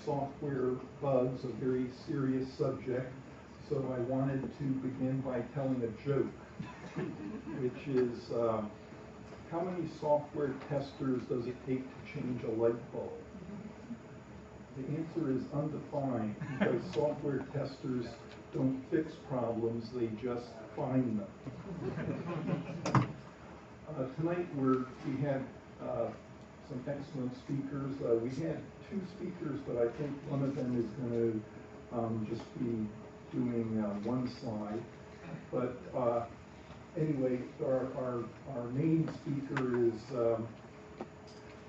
software bugs, a very serious subject, so I wanted to begin by telling a joke, which is, how many software testers does it take to change a light bulb? The answer is undefined, because software testers don't fix problems, they just find them. Tonight we had some excellent speakers. We had two speakers, but I think one of them is going to just be doing one slide. But anyway, our main speaker is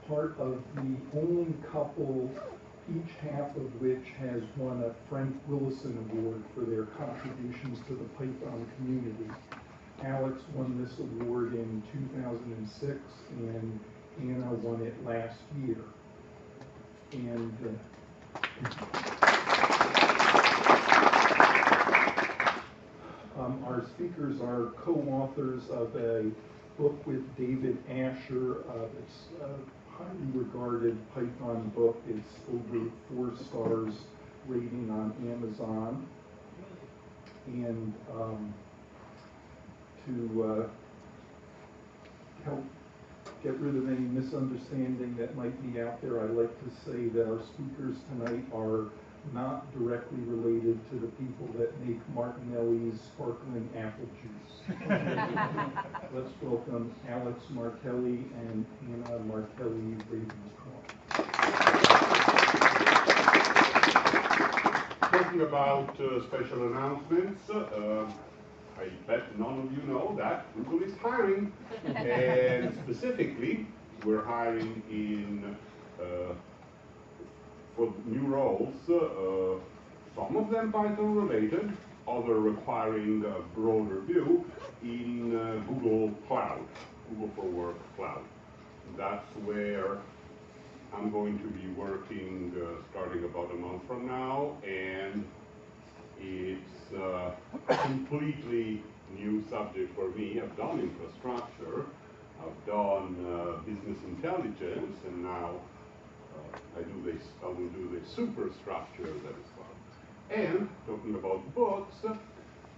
part of the only couple, each half of which has won a Frank Willison Award for their contributions to the Python community. Alex won this award in 2006, and Anna won it last year. And our speakers are co-authors of a book with David Asher. It's a highly regarded Python book. It's over 4 stars rating on Amazon. And to help get rid of any misunderstanding that might be out there, I'd like to say that our speakers tonight are not directly related to the people that make Martinelli's sparkling apple juice. Let's welcome Alex Martelli and Anna Martelli Ravenscroft. Talking about special announcements, I bet none of you know that Google is hiring, and specifically we're hiring in for new roles, some of them Python related, other requiring a broader view in Google Cloud, Google for Work Cloud. That's where I'm going to be working starting about a month from now, and it's a completely new subject for me. I've done infrastructure, I've done business intelligence, and now I will do the superstructure that is fun. And talking about books,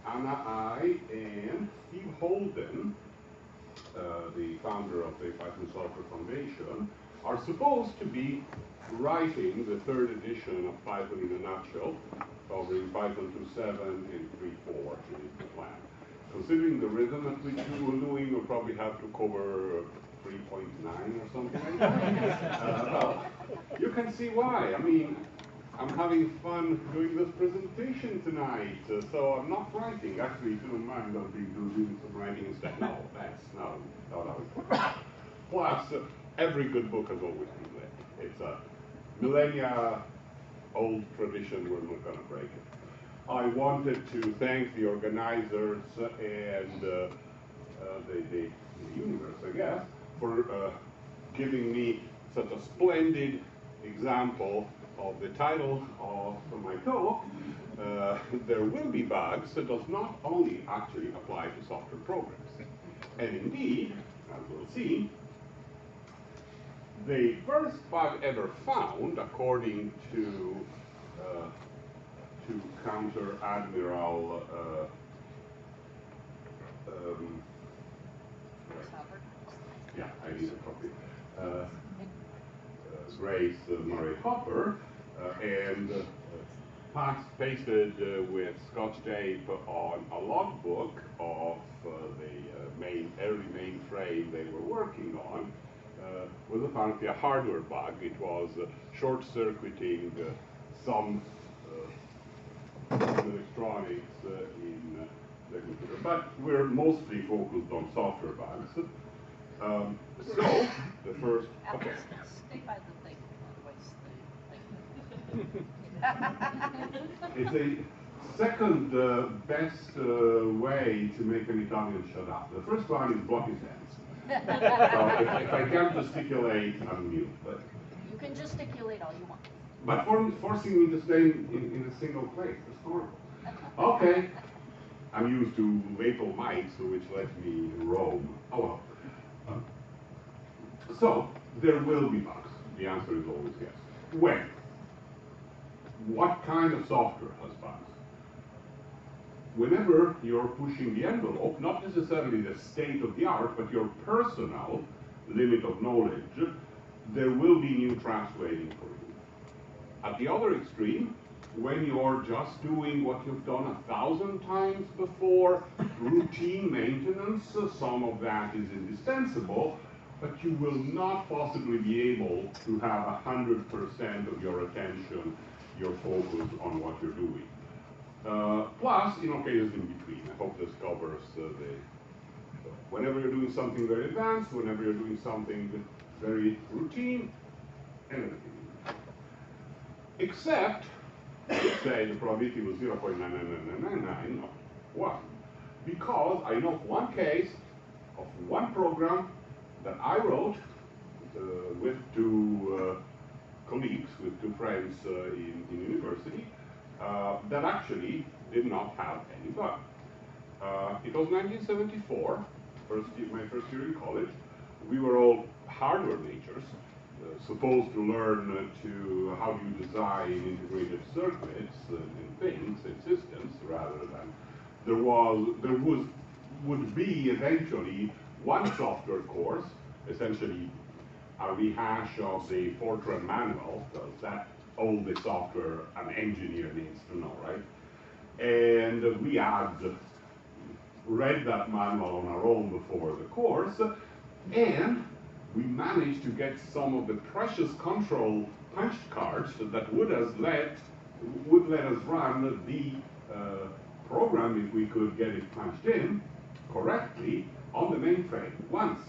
Anna, I, and Steve Holden, the founder of the Python Software Foundation, are supposed to be writing the 3rd edition of Python in a nutshell, covering Python 2.7 and 3.4 is the plan. Considering the rhythm at which we were doing, we'll probably have to cover 3.9 or something like that. Well, you can see why. I mean, I'm having fun doing this presentation tonight, so I'm not writing. Actually, if you don't mind, I'll be doing some writing instead. No, that's not how it works. Plus, every good book has always been lit. It's a millennia-old tradition. We're not going to break it. I wanted to thank the organizers and the universe, I guess, for giving me such a splendid example of the title of my talk. There will be bugs that does not only actually apply to software programs. And indeed, as we'll see, the first bug ever found, according to Counter Admiral yeah, I need a copy. Grace Murray Hopper, and pasted with Scotch tape on a logbook of the early mainframe they were working on, was apparently a hardware bug. It was short-circuiting some electronics in the computer, but we're mostly focused on software bugs. So, the first, okay. Stay by the thing, otherwise It's a second best way to make an Italian shut up. The first one is block his hands. So if I can't gesticulate, I'm mute. But you can gesticulate all you want. But forcing me to stay in a single place, that's horrible. Okay. I'm used to lapel mics, which let me roam. Oh well. So, there will be bugs. The answer is always yes. When? what kind of software has bugs? Whenever you're pushing the envelope, not necessarily the state of the art, but your personal limit of knowledge, there will be new traps waiting for you. At the other extreme, when you're just doing what you've done 1,000 times before, routine maintenance, some of that is indispensable, but you will not possibly be able to have 100% of your attention, your focus on what you're doing. Plus, in cases in between. I hope this covers whenever you're doing something very advanced, whenever you're doing something very routine, and everything. Except, let's say the probability was 0.99999, not 1. Because I know of one case of one program that I wrote with two colleagues, with two friends in university, that actually did not have any bug. It was 1974, my first year in college. We were all hardware majors, supposed to learn how do you design integrated circuits and things and systems, rather than there would be eventually one software course, essentially a rehash of the Fortran manual, because that's all the software an engineer needs to know, right? And we had read that manual on our own before the course, and we managed to get some of the precious control punch cards that would let us run the program, if we could get it punched in correctly, on the mainframe once.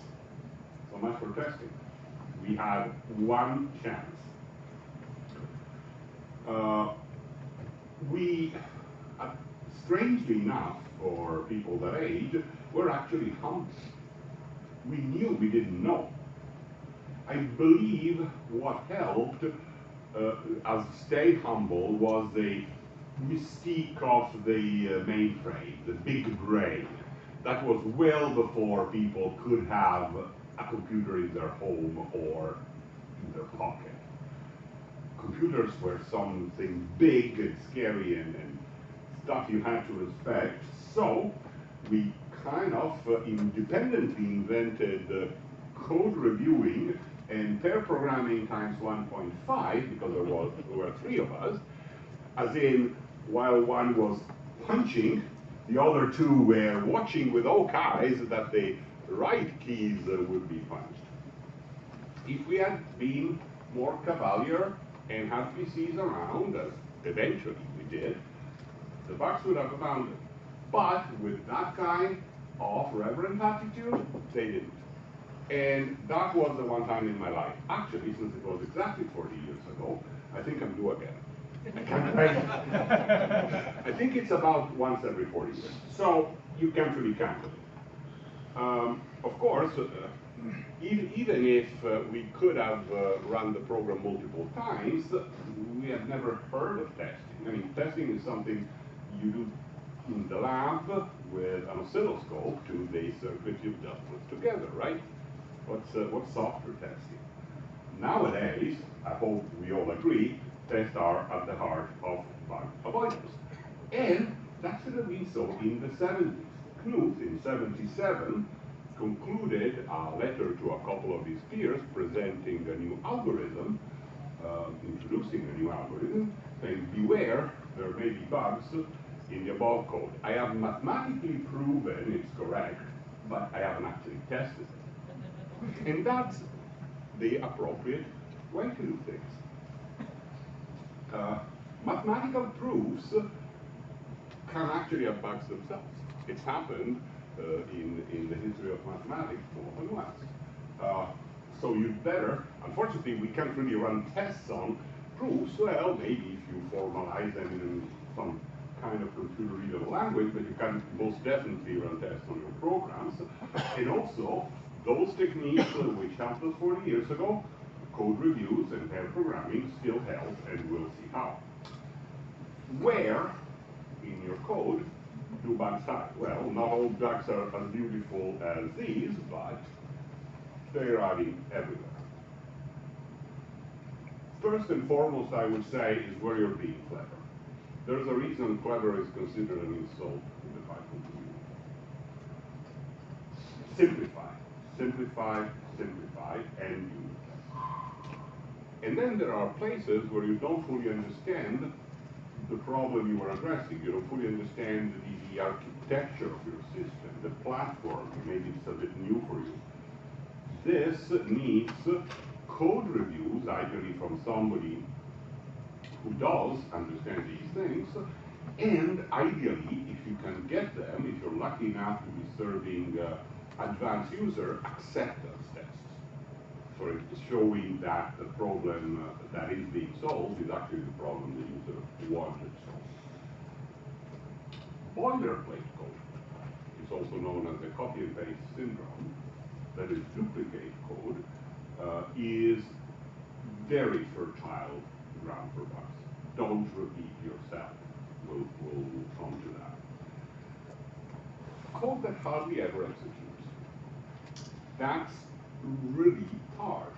So much for testing. We had one chance. Strangely enough, for people that age, were actually humble. We knew we didn't know. I believe what helped us stay humble was the mystique of the mainframe, the big brain. That was well before people could have a computer in their home or in their pocket. Computers were something big and scary and stuff you had to respect. So we kind of independently invented code reviewing and pair programming times 1.5, because there were three of us, as in, while one was punching, the other two were watching with oak eyes that the right keys would be punched. If we had been more cavalier and had PCs around, as eventually we did, the bugs would have abounded. But with that kind of reverent attitude, they didn't. And that was the one time in my life. Actually, since it was exactly 40 years ago, I think I'm due again. I can't imagine. I think it's about once every 40 years. So you can't really count it. Of course, even if we could have run the program multiple times, we have never heard of testing. I mean, testing is something you do in the lab with an oscilloscope to the circuit you've just put together, right? What's software testing? Nowadays, I hope we all agree, tests are at the heart of bug avoidance. And that should have been so in the 70s. Knut, in 77, concluded a letter to a couple of his peers presenting a new algorithm, introducing a new algorithm, saying, beware, there may be bugs in the above code. I have mathematically proven it's correct, but I haven't actually tested it. And that's the appropriate way to do things. Mathematical proofs can actually have bugs themselves. It's happened in the history of mathematics more than once. So you'd better, unfortunately, we can't really run tests on proofs. Well, maybe if you formalize them in some kind of computer readable language, but you can most definitely run tests on your programs. And also, those techniques which helped us 40 years ago, code reviews and pair programming, still help, and we'll see how. Where in your code do bugs hide? Well, not all bugs are as beautiful as these, but they're hiding everywhere. First and foremost, I would say, is where you're being clever. There's a reason clever is considered an insult in the Python community. Simplify, simplify, simplify, and use. And then there are places where you don't fully understand the problem you are addressing. You don't fully understand the architecture of your system, the platform. Maybe it's a bit new for you. This needs code reviews, ideally from somebody who does understand these things, and ideally, if you can get them, if you're lucky enough to be serving advanced user acceptance tests. So it's showing that the problem that is being solved is actually the problem the user wanted solved. Boilerplate code is also known as the copy and paste syndrome. That is, duplicate code is very fertile ground for bugs. Don't repeat yourself. We'll come to that. Code that hardly ever executes. That's really hard.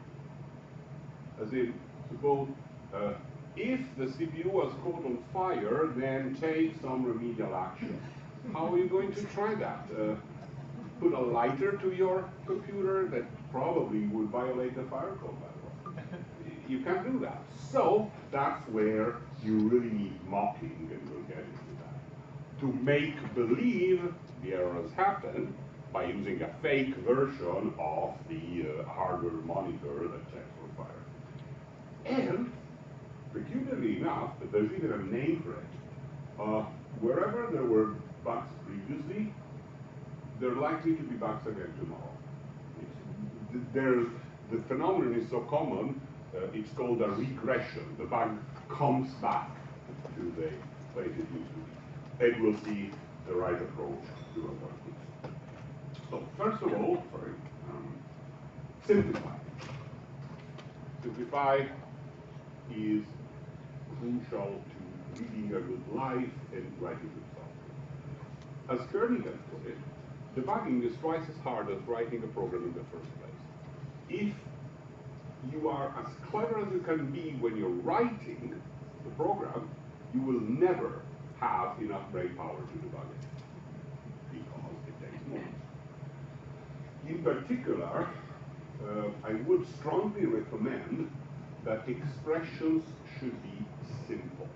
As in, suppose if the CPU was caught on fire, then take some remedial action. How are you going to try that? Put a lighter to your computer? That probably would violate the fire code, by the way. You can't do that. So that's where you really need mocking, and we'll get into that. To make believe the errors happen by using a fake version of the hardware monitor that checks for fire. And, peculiarly enough, there's even a name for it. Wherever there were bugs previously, there are likely to be bugs again tomorrow. The phenomenon is so common, it's called a regression. The bug comes back to the place it used to be. And we'll see the right approach to avoid this. So first of all, simplify. Simplify is crucial to leading a good life and writing good software. As Kernighan put it, debugging is twice as hard as writing a program in the first place. If you are as clever as you can be when you're writing the program, you will never have enough brain power to debug it, because it takes more. In particular, I would strongly recommend that expressions should be simple.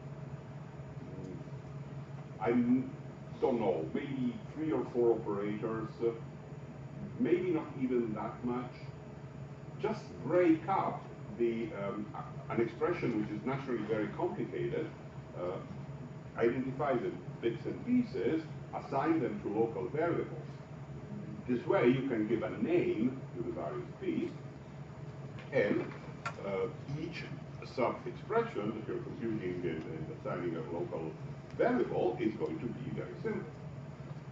I don't know, maybe 3 or 4 operators, maybe not even that much. Just break up an expression which is naturally very complicated, identify the bits and pieces, assign them to local variables. This way you can give a name to the various piece, and each sub-expression that you're computing and assigning a local variable is going to be very simple.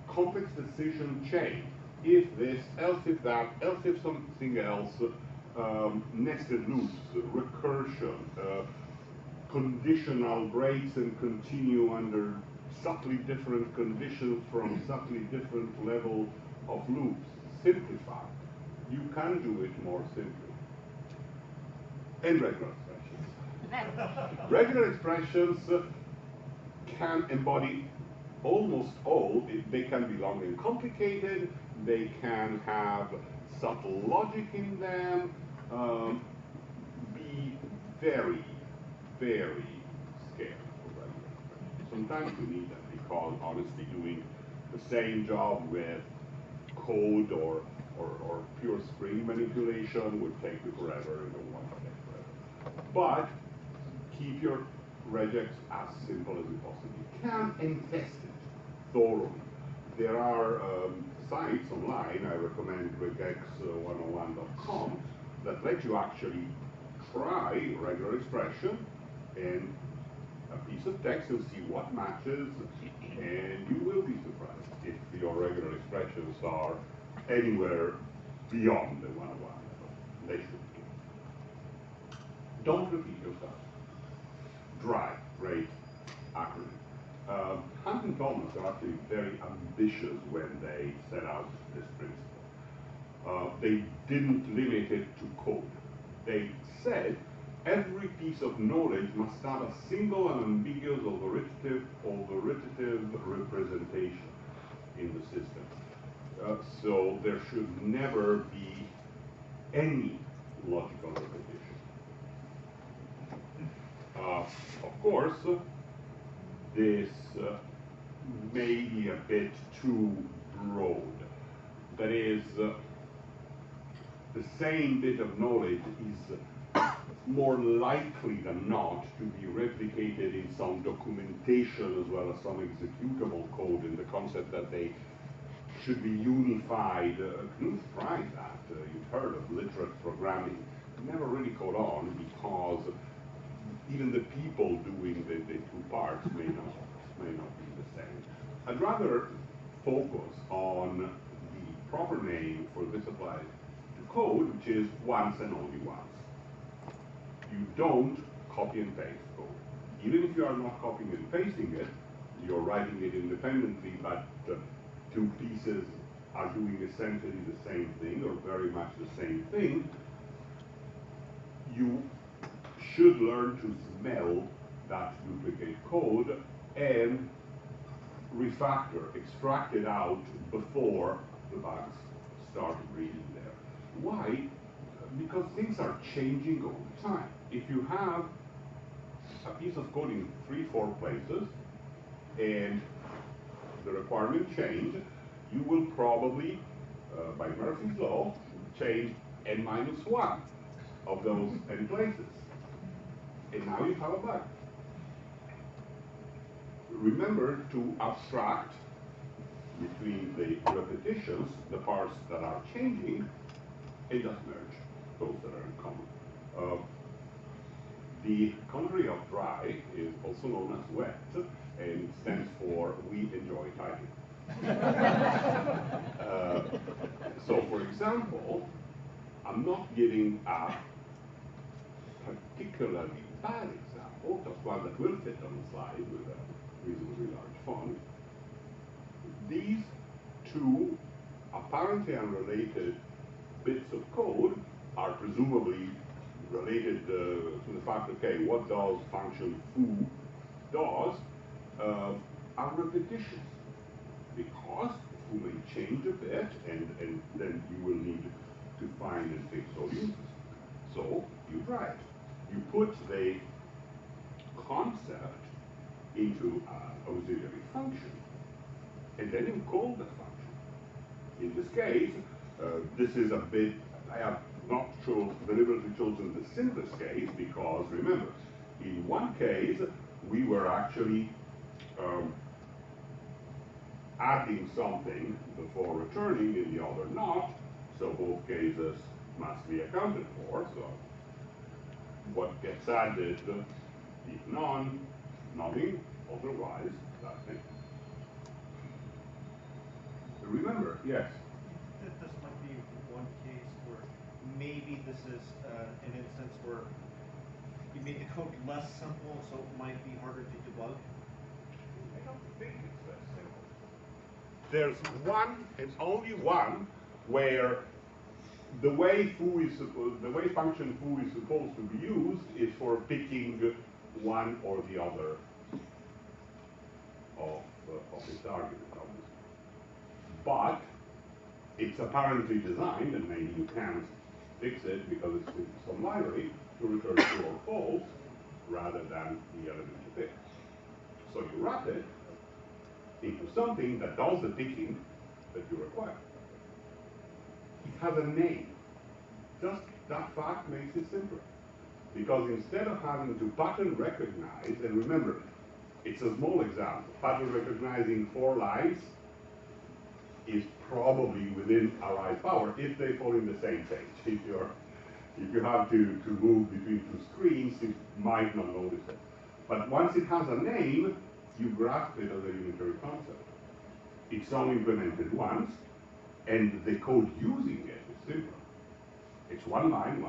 Complex decision chain. If this, else if that, else if something else, nested loops, recursion, conditional breaks and continue under subtly different conditions from subtly different level of loops. Simplify. You can do it more simply. And regular expressions. Regular expressions can embody almost all. They can be long and complicated. They can have subtle logic in them. Be very, very scared of regular expressions. Sometimes you need them because, honestly, doing the same job with code or pure string manipulation would take you forever and don't want to take forever. But keep your regex as simple as you possibly can and test it thoroughly. There are sites online, I recommend regex101.com, that let you actually try regular expression and a piece of text, you'll see what matches, and you will be surprised if your regular expressions are anywhere beyond the 101 level. They should be. Don't repeat yourself. Dry, great, accurate. Hunt and Thomas are actually very ambitious when they set out this principle. They didn't limit it to code. They said every piece of knowledge must have a single and ambiguous authoritative representation in the system. So there should never be any logical repetition. Of course, this may be a bit too broad. That is, the same bit of knowledge is more likely than not to be replicated in some documentation as well as some executable code, in the concept that they should be unified. Knut tried that. You've heard of literate programming. It never really caught on because even the people doing the two parts may not be the same. I'd rather focus on the proper name for this applied to code, which is once and only once. You don't copy and paste code. Even if you are not copying and pasting it, you're writing it independently, but two pieces are doing essentially the same thing or very much the same thing. You should learn to smell that duplicate code and refactor, extract it out before the bugs start reading there. Why? Because things are changing all the time. If you have a piece of code in 3-4 places and the requirement change, you will probably, by Murphy's Law, change n-1 of those n places. And now you have a bug. Remember to abstract between the repetitions, the parts that are changing, and just merge those that are in common. The contrary of dry is also known as wet, and it stands for we enjoy typing. So, for example, I'm not giving a particularly bad example, just one that will fit on the slide with a reasonably large font. These two apparently unrelated bits of code are presumably related to the fact, okay, what does function foo does, are repetitions. Because foo may change a bit, and then you will need to find and fix all uses. So you try it. You put the concept into an auxiliary function, and then you call the function. In this case, this is a bit, I have not deliberately chosen the simplest case because, remember, in one case, we were actually adding something before returning, in the other not, so both cases must be accounted for. So what gets added, if none, nothing, otherwise, nothing. Remember, yes? This might be one case where maybe this is an instance where you made the code less simple, so it might be harder to debug. I don't think it's that simple. There's one and only one where the way function foo is supposed to be used is for picking one or the other of its argument, obviously. But it's apparently designed, and maybe you can't fix it because it's with some library, to return true or false rather than the element to pick. So you wrap it into something that does the picking that you require. It has a name. Just that fact makes it simpler. Because instead of having to pattern recognize, and remember, it's a small example, pattern recognizing 4 lines is probably within our power if they fall in the same page. If you have to move between 2 screens, you might not notice it. But once it has a name, you grasp it as a unitary concept. It's only implemented once, and the code using it is simpler. It's one line,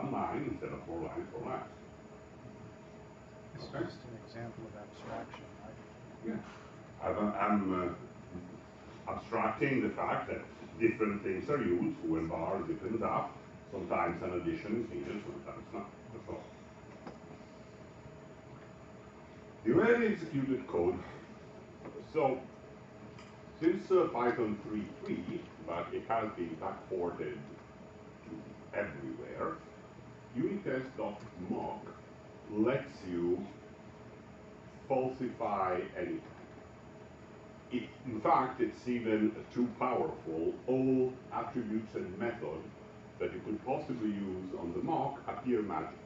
instead of 4 lines, 4 lines. It's just an example of abstraction, right? Yeah. I'm abstracting the fact that different things are used, foo and bar, different up. Sometimes an addition is needed, sometimes not. That's all. The rarely executed code. So, since Python 3.3, but it has been backported to everywhere, unitest.mock lets you falsify anything. In fact, it's even too powerful. All attributes and methods that you could possibly use on the mock appear magically.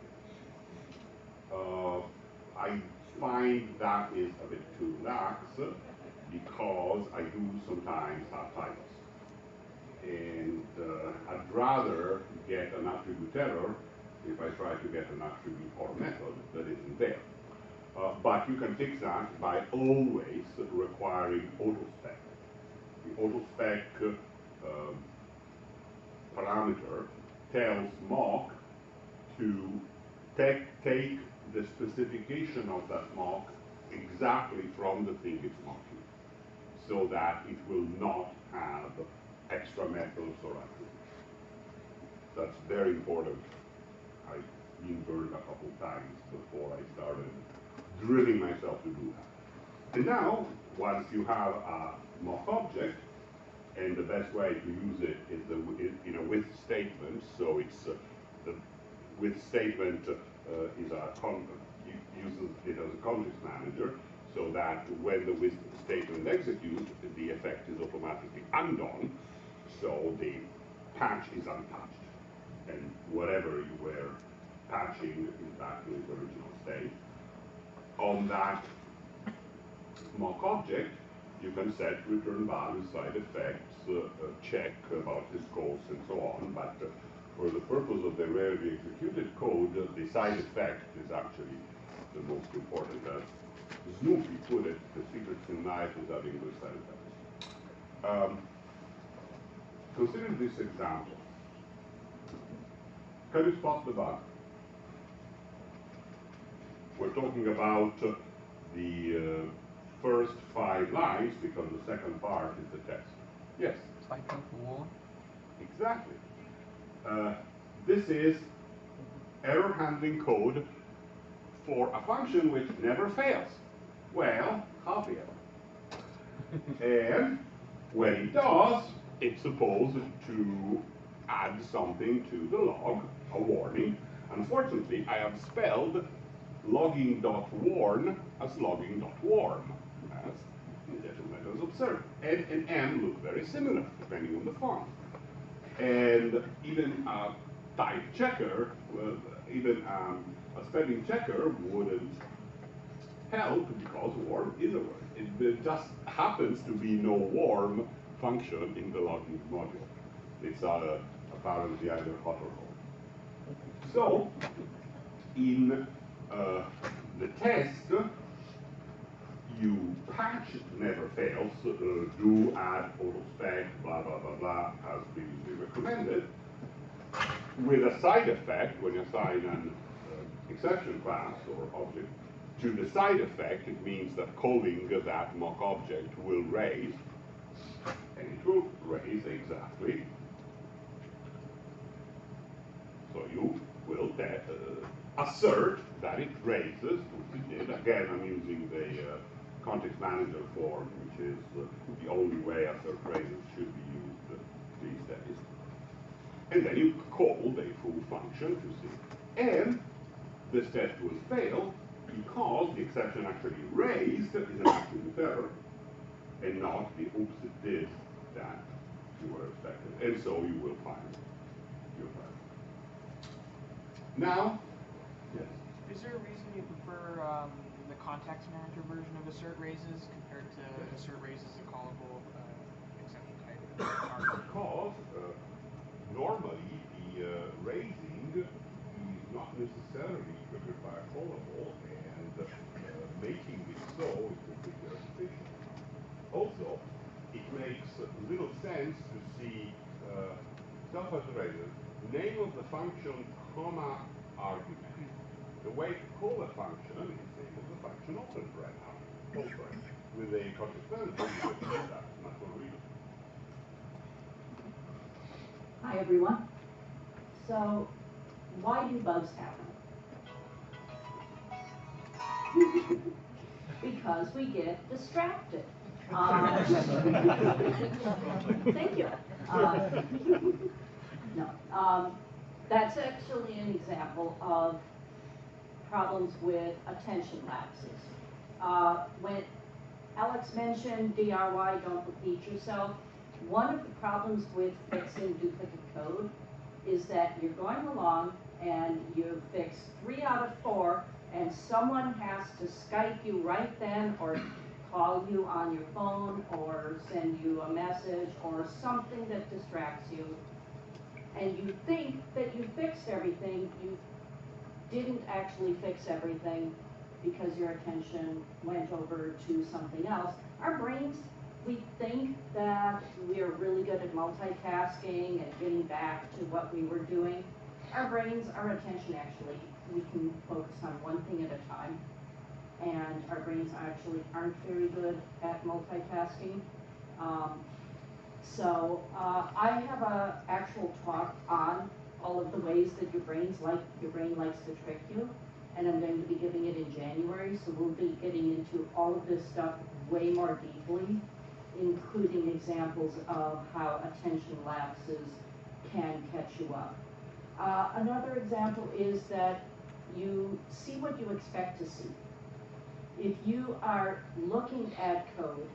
I find that is a bit too lax because I do sometimes have typos. And I'd rather get an attribute error if I try to get an attribute or method that isn't there. But you can fix that by always requiring autospec. The autospec parameter tells mock to take the specification of that mock exactly from the thing it's mocking, so that it will not have extra methods or attributes. That's very important. I've been burned a couple times before I started drilling myself to do that. And now, once you have a mock object, and the best way to use it is in a with statement. So it's the with statement uses it as a context manager, so that when the with statement executes, the effect is automatically undone, so the patch is untouched, and whatever you were patching is back to its original state. On that mock object, you can set return values, side effects, check about his calls, and so on. But for the purpose of the rarely executed code, the side effect is actually the most important. As Snoopy put it, the secret in life is having good side effects. Consider this example. Can you spot the bug? We're talking about the first 5 lines, because the second part is the text. Yes? Cycle for Exactly. This is error handling code for a function which never fails. Well, hardly ever. And when it does, it's supposed to add something to the log, a warning. Unfortunately, I have spelled logging.warn as logging.warm, as the gentleman has observed. N and M look very similar, depending on the font. And even a type checker, even a spelling checker wouldn't help, because warm is a word. There just happens to be no warm function in the logging module. It's apparently either hot or cold. So, in the test, you patch never fails, do add autospec, blah, blah, blah, blah, as previously recommended, with a side effect. When you assign an exception class or object to the side effect, it means that calling that mock object will raise, and it will raise exactly. So you will assert that it raises, which it did. Again, I'm using the context manager form, which is the only way assert raises should be used these days. And then you call the full function to see. And this test will fail because the exception actually raised is an attribute error, and not the oops, it did that you were expecting. And so you will find your error. Now, yes. Is there a reason you prefer the context manager version of assert raises compared to assert raises a callable exception type? Because normally the raising is not necessarily triggered by a callable, and making it so is completely artificial. Also, it makes little sense to see self-iterated name of the function, comma, argument. The way to call a function is name of the function open bracket, with a context manager. That's not what we do. Hi everyone. So, why do bugs happen? because we get distracted. Thank you. No, that's actually an example of problems with attention lapses. When Alex mentioned DRY, don't repeat yourself, one of the problems with fixing duplicate code is that you're going along and you fix 3 out of 4 and someone has to Skype you right then or call you on your phone or send you a message or something that distracts you. And you think that you fixed everything, you didn't actually fix everything because your attention went over to something else. Our brains, we think that we are really good at multitasking and getting back to what we were doing. Our brains, our attention actually, we can focus on one thing at a time. And our brains actually aren't very good at multitasking. I have a actual talk on all of the ways that your brain likes to trick you, and I'm going to be giving it in January, so we'll be getting into all of this stuff way more deeply, including examples of how attention lapses can catch you up. Another example is that you see what you expect to see. If you are looking at code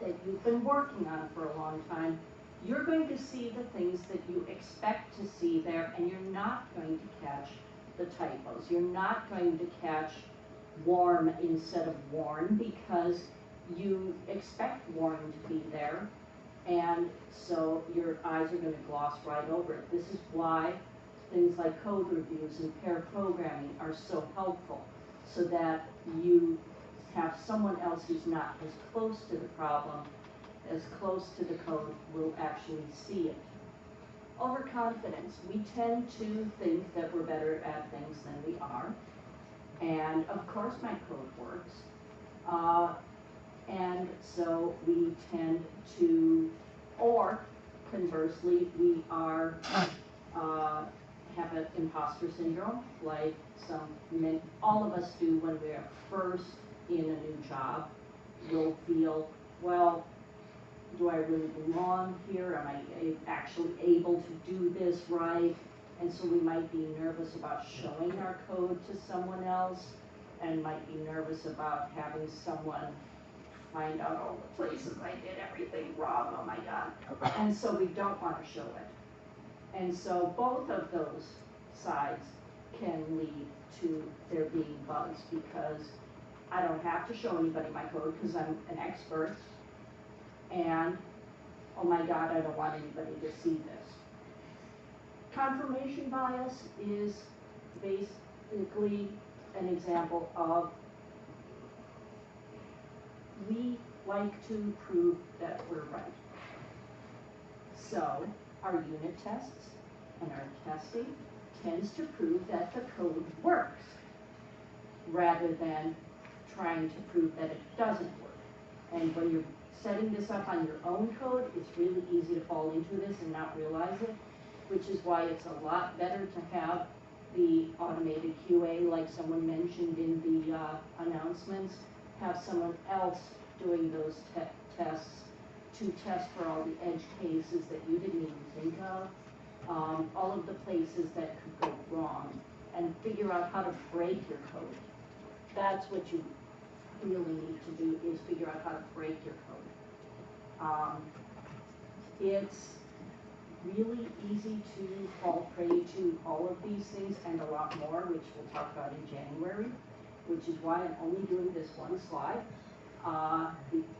that you've been working on for a long time, you're going to see the things that you expect to see there, and you're not going to catch the typos. You're not going to catch warm instead of worn because you expect worn to be there, and so your eyes are going to gloss right over it. This is why things like code reviews and pair programming are so helpful, so that you have someone else who's not as close to the problem, as close to the code, will actually see it. Overconfidence. We tend to think that we're better at things than we are. And of course my code works. And so we tend to, or conversely, we are, have an imposter syndrome, like all of us do when we're first in a new job. We'll feel, well, do I really belong here? Am I actually able to do this right? And so we might be nervous about showing our code to someone else, and might be nervous about having someone find out all the places I did everything wrong, oh my God. And so we don't want to show it. And so both of those sides can lead to there being bugs, because I don't have to show anybody my code because I'm an expert. And, oh my God, I don't want anybody to see this. Confirmation bias is basically an example of we like to prove that we're right. So our unit tests and our testing tends to prove that the code works, rather than trying to prove that it doesn't work. And when you're setting this up on your own code, it's really easy to fall into this and not realize it, which is why it's a lot better to have the automated QA, like someone mentioned in the announcements, have someone else doing those tests to test for all the edge cases that you didn't even think of, all of the places that could go wrong, and figure out how to break your code. That's what you really need to do, is figure out how to break your code. It's really easy to fall prey to all of these things and a lot more, which we'll talk about in January, which is why I'm only doing this one slide,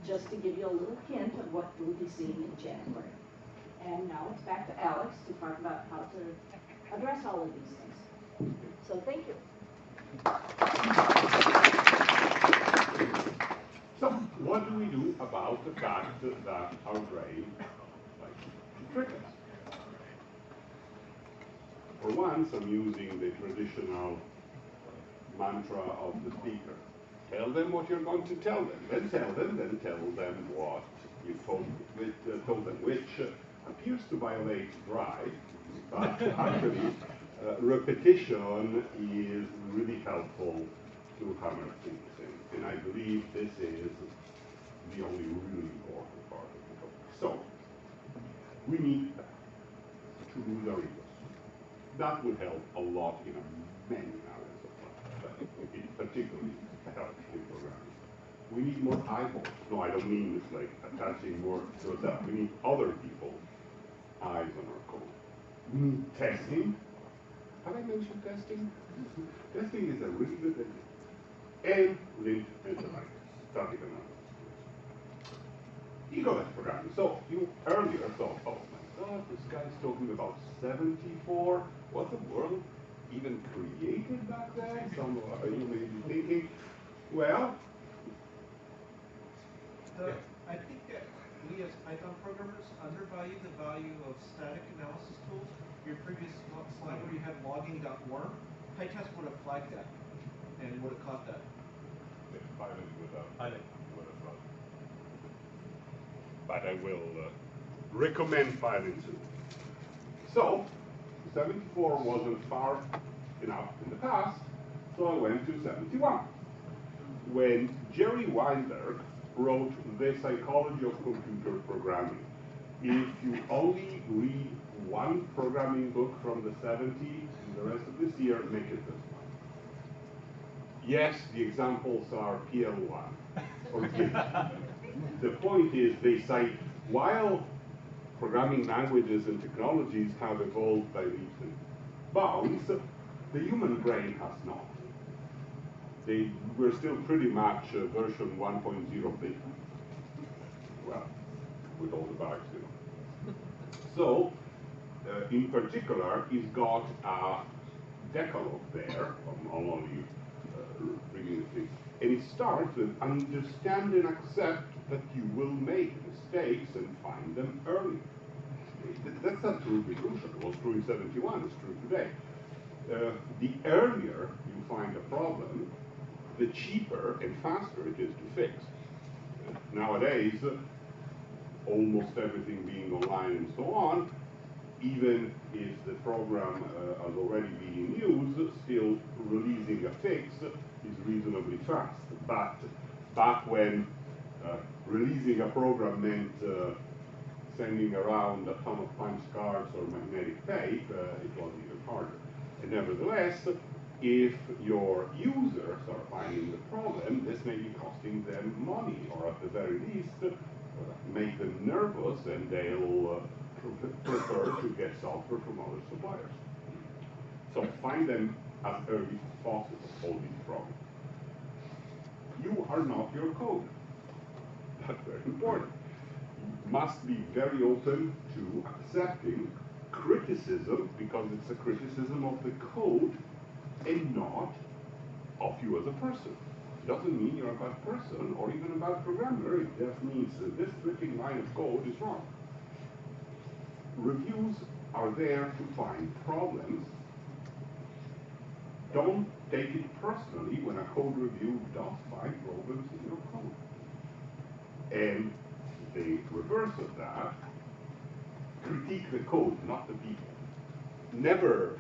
just to give you a little hint of what we'll be seeing in January. And now it's back to Alex to talk about how to address all of these things. So thank you. So, what do we do about the fact that our brain likes to trick us? For once, I'm using the traditional mantra of the speaker. Tell them what you're going to tell them, then tell them what you told them, which appears to violate drive, but actually repetition is really helpful to hammer things in. and I believe this is the only really important part of the code. So, we need to lose our egos. That would help a lot in many areas of life, but it particularly helps in programming. We need more eyeballs. No, I don't mean this like attaching more to ourselves. We need other people's eyes on our code. We need testing. Have I mentioned testing? Testing is a really good idea. And lint and the like, static analysis. Egoless programming. So you earlier thought, oh my God, this guy's talking about 74. Was the world even created back then? Some of you may be thinking, well, I think that we as Python programmers undervalue the value of static analysis tools. Your previous slide where you had logging.worm, PyTest would have flagged that and would have caught that. But I will recommend filing too. So, 74 wasn't far enough in the past, so I went to 71. When Jerry Weinberg wrote The Psychology of Computer Programming, if you only read one programming book from the 70s and the rest of this year, make it this one. Yes, the examples are PL1 or Git. The point is, they cite, while programming languages and technologies have evolved by leaps and bounds, the human brain has not. We're still pretty much version 1.0 beta. Well, with all the bugs, you know. So, in particular, he's got a decalogue there, I'm only reading the thing, and it starts with understand and accept that you will make mistakes and find them early. That's not true in crucial. It was true in 71, it's true today. The earlier you find a problem, the cheaper and faster it is to fix. Nowadays, almost everything being online and so on, even if the program has already been in use, still releasing a fix is reasonably fast. But back when releasing a program meant sending around a ton of punch cards or magnetic tape, it was even harder. And nevertheless, if your users are finding the problem, this may be costing them money, or at the very least, make them nervous, and they'll prefer to get software from other suppliers. So find them as early as possible, all these problems. You are not your code. That's very important. You must be very open to accepting criticism, because it's a criticism of the code and not of you as a person. It doesn't mean you're a bad person or even a bad programmer. It just means that this freaking line of code is wrong. Reviews are there to find problems. Don't take it personally when a code review does find problems in your code. And the reverse of that, critique the code, not the people. Never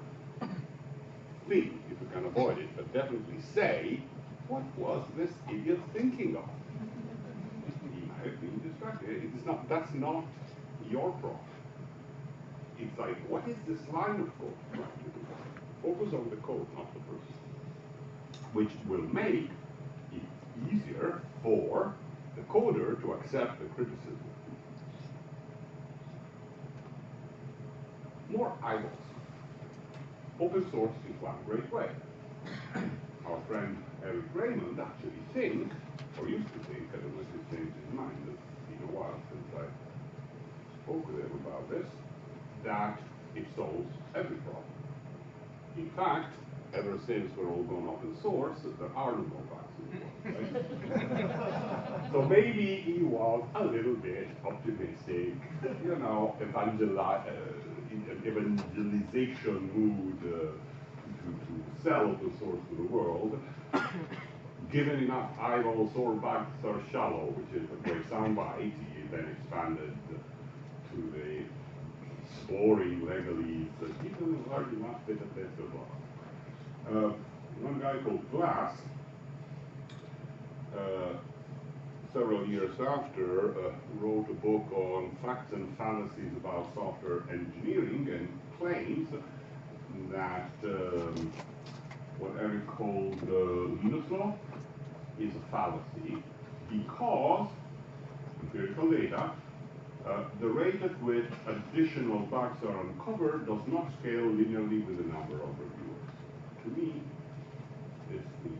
think, if you can avoid it, but definitely say, what was this idiot thinking of? He might have been distracted. That's not your problem. It's like, what is this line of code trying to do? Focus on the code, not the person. Which will make it easier for the coder to accept the criticism. More eyeballs. Open source is one great way. Our friend Eric Raymond actually thinks, or used to think, I don't know if he's changed his mind, it's been a while since I spoke with him about this, that it solves every problem. In fact, ever since we're all gone open source, there are no more bugs in the world, right? So maybe he was a little bit optimistic, you know, evangelization mood to sell open source to the world. Given enough eyeballs or bugs are shallow, which is a great soundbite, he then expanded to the boring legalese that people who hardly must fit at this or blah. One guy called Glass several years after, wrote a book on facts and fallacies about software engineering and claims that what Eric called Linus law is a fallacy because empirical data, the rate at which additional bugs are uncovered does not scale linearly with the number of reviewers. To me, this is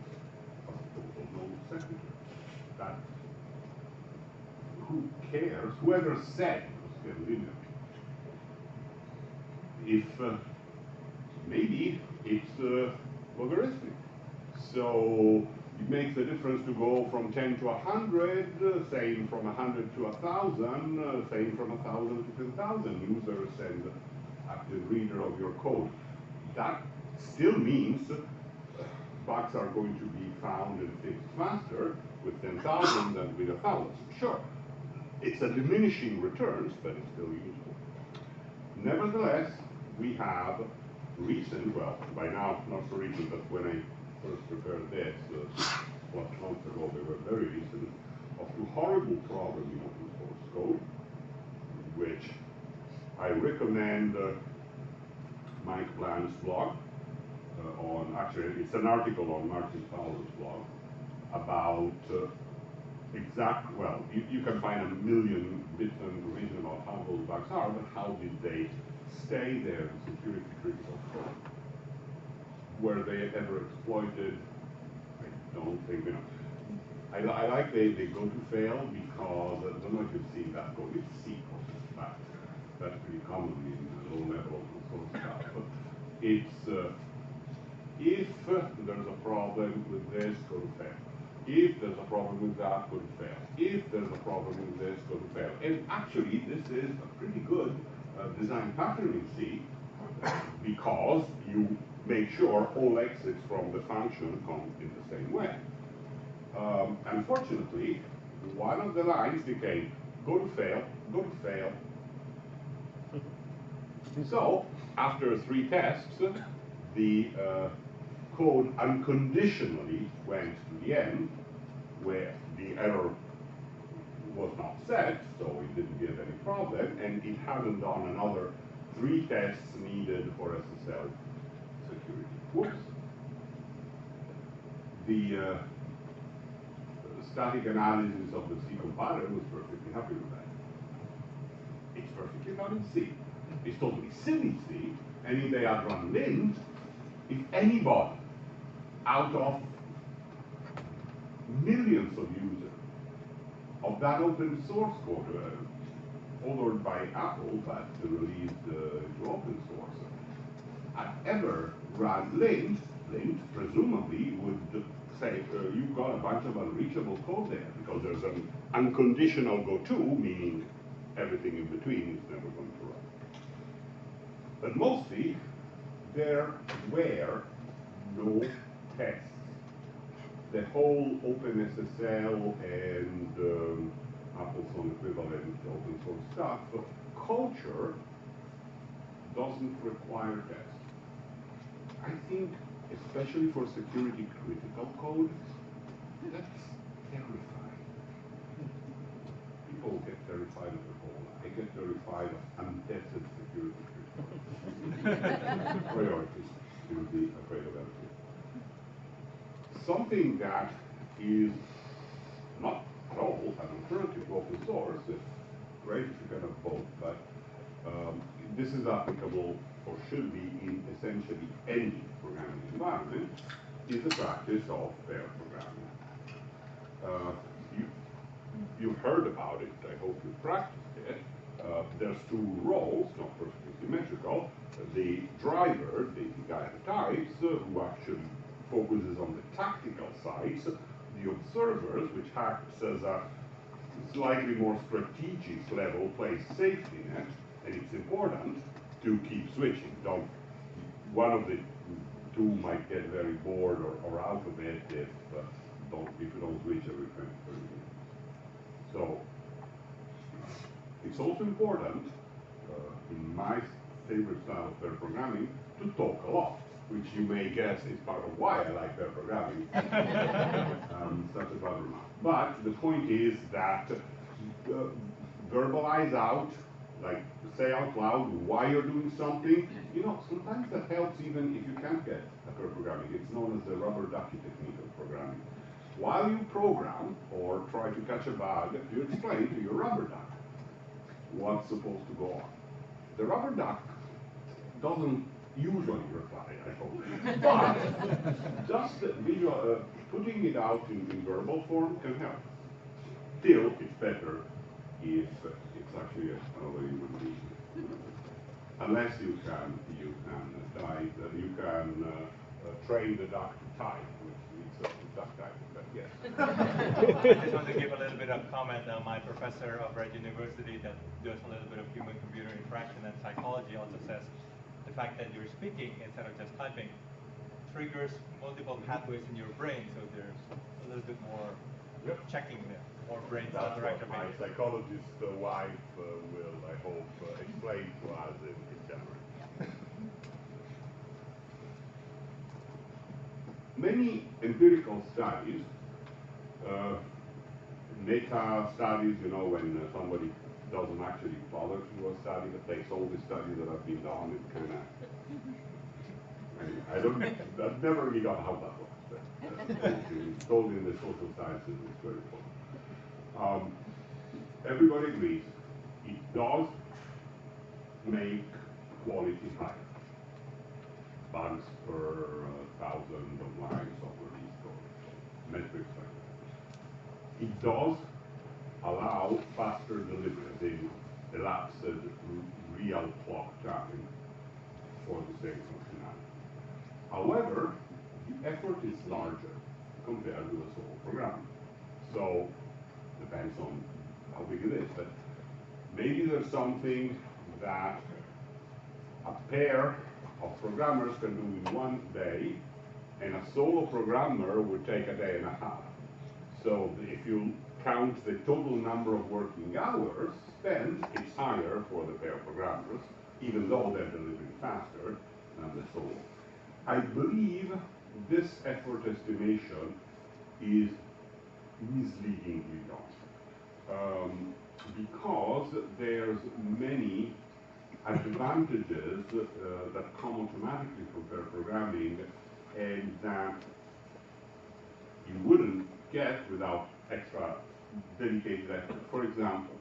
a total no sequitur. That who cares? Whoever said it was scale linearly? If maybe it's logarithmic, so it makes a difference to go from 10 to 100, same from 100 to 1,000, same from 1,000 to 10,000 users and active reader of your code. That still means bugs are going to be found and fixed faster with 10,000 than with 1,000. Sure, it's a diminishing returns, but it's still useful. Nevertheless, we have recent, well, by now not so recent, but when I first prepared this, what months ago, they were very recent, of the horrible problem in open source code, which I recommend Mike Bland's blog on, actually, it's an article on Martin Fowler's blog about well, you can find a million different information about how those bugs are, but how did they stay there in security critical code? Were they ever exploited? I don't think, I like they go to fail because, I don't know if you've seen that code, it's C code, that's pretty common in low level open source stuff, but it's, if there's a problem with this, go to fail. If there's a problem with that, go to fail. If there's a problem with this, go to fail. And actually, this is a pretty good design pattern in C because you make sure all exits from the function come in the same way. Unfortunately, one of the lines became go to fail, go to fail. So, after 3 tests, the code unconditionally went to the end, where the error was not set, so it didn't give any problem, and it hadn't done another 3 tests needed for SSL security. Whoops. The static analysis of the C compiler was perfectly happy with that. It's perfectly done in C. It's totally silly C, and if they had run lint, if anybody out of millions of users of that open source code, followed by Apple, but released into open source, had ever run lint, presumably would say, you've got a bunch of unreachable code there, because there's an unconditional go-to, meaning everything in between is never going to run. But mostly, there were no tests. The whole OpenSSL and Apple's own equivalent open source stuff, culture doesn't require tests. I think, especially for security critical code, that's terrifying. People get terrified of the whole. I get terrified of untested security critical priorities. You would be afraid of everything. Something that is not at all an alternative to open source, it's great if you can have both, but this is applicable or should be in essentially any programming environment, is the practice of pair programming. You've heard about it, I hope you've practiced it. There's 2 roles, not perfectly symmetrical. The driver, the guy that types, who actually focuses on the tactical sides, the observers, which acts as a slightly more strategic level, plays safety net, and it's important to keep switching. One of the 2 might get very bored or out of it if you don't switch every 20, 30 minutes. So it's also important, in my favorite style of pair programming, to talk a lot. which you may guess is part of why I like pair programming. Such a clever remark. But the point is that verbalize out, like say out loud why you're doing something. You know, sometimes that helps even if you can't get a pair programming. It's known as the rubber ducky technique of programming. While you program or try to catch a bug, you explain to your rubber duck what's supposed to go on. The rubber duck doesn't usually reply, I hope. But just putting it out in verbal form can help. Still, it's better if it's actually another human being. Unless you can train the duck to type, which leads up to duck typing, but yes. I just want to give a little bit of comment. My professor over at university that does a little bit of human-computer interaction and psychology also says the fact that you're speaking instead of just typing triggers multiple pathways in your brain, so there's a little bit more checking there, more brain cells are activated. My psychologist wife will, I hope, explain to us in January. Many empirical studies, meta studies, you know, when somebody doesn't actually bother to do a study, but takes all the studies that have been done, it kind of, anyway, I've never really got how that works, but told in the social sciences is very important. Everybody agrees, it does make quality higher. Bugs per 1,000 of lines of release code, metrics like that. It does allow faster delivery, the elapsed real clock time for the same functionality. However, the effort is larger compared with a solo program. So, depends on how big it is, but maybe there's something that a pair of programmers can do in one day, and a solo programmer would take a day and a half. So if you count the total number of working hours spent, it's higher for the pair programmers, even though they're delivering faster than the solo. I believe this effort estimation is misleadingly done, because there's many advantages that come automatically from pair programming and that you wouldn't get without extra dedicated effort. For example,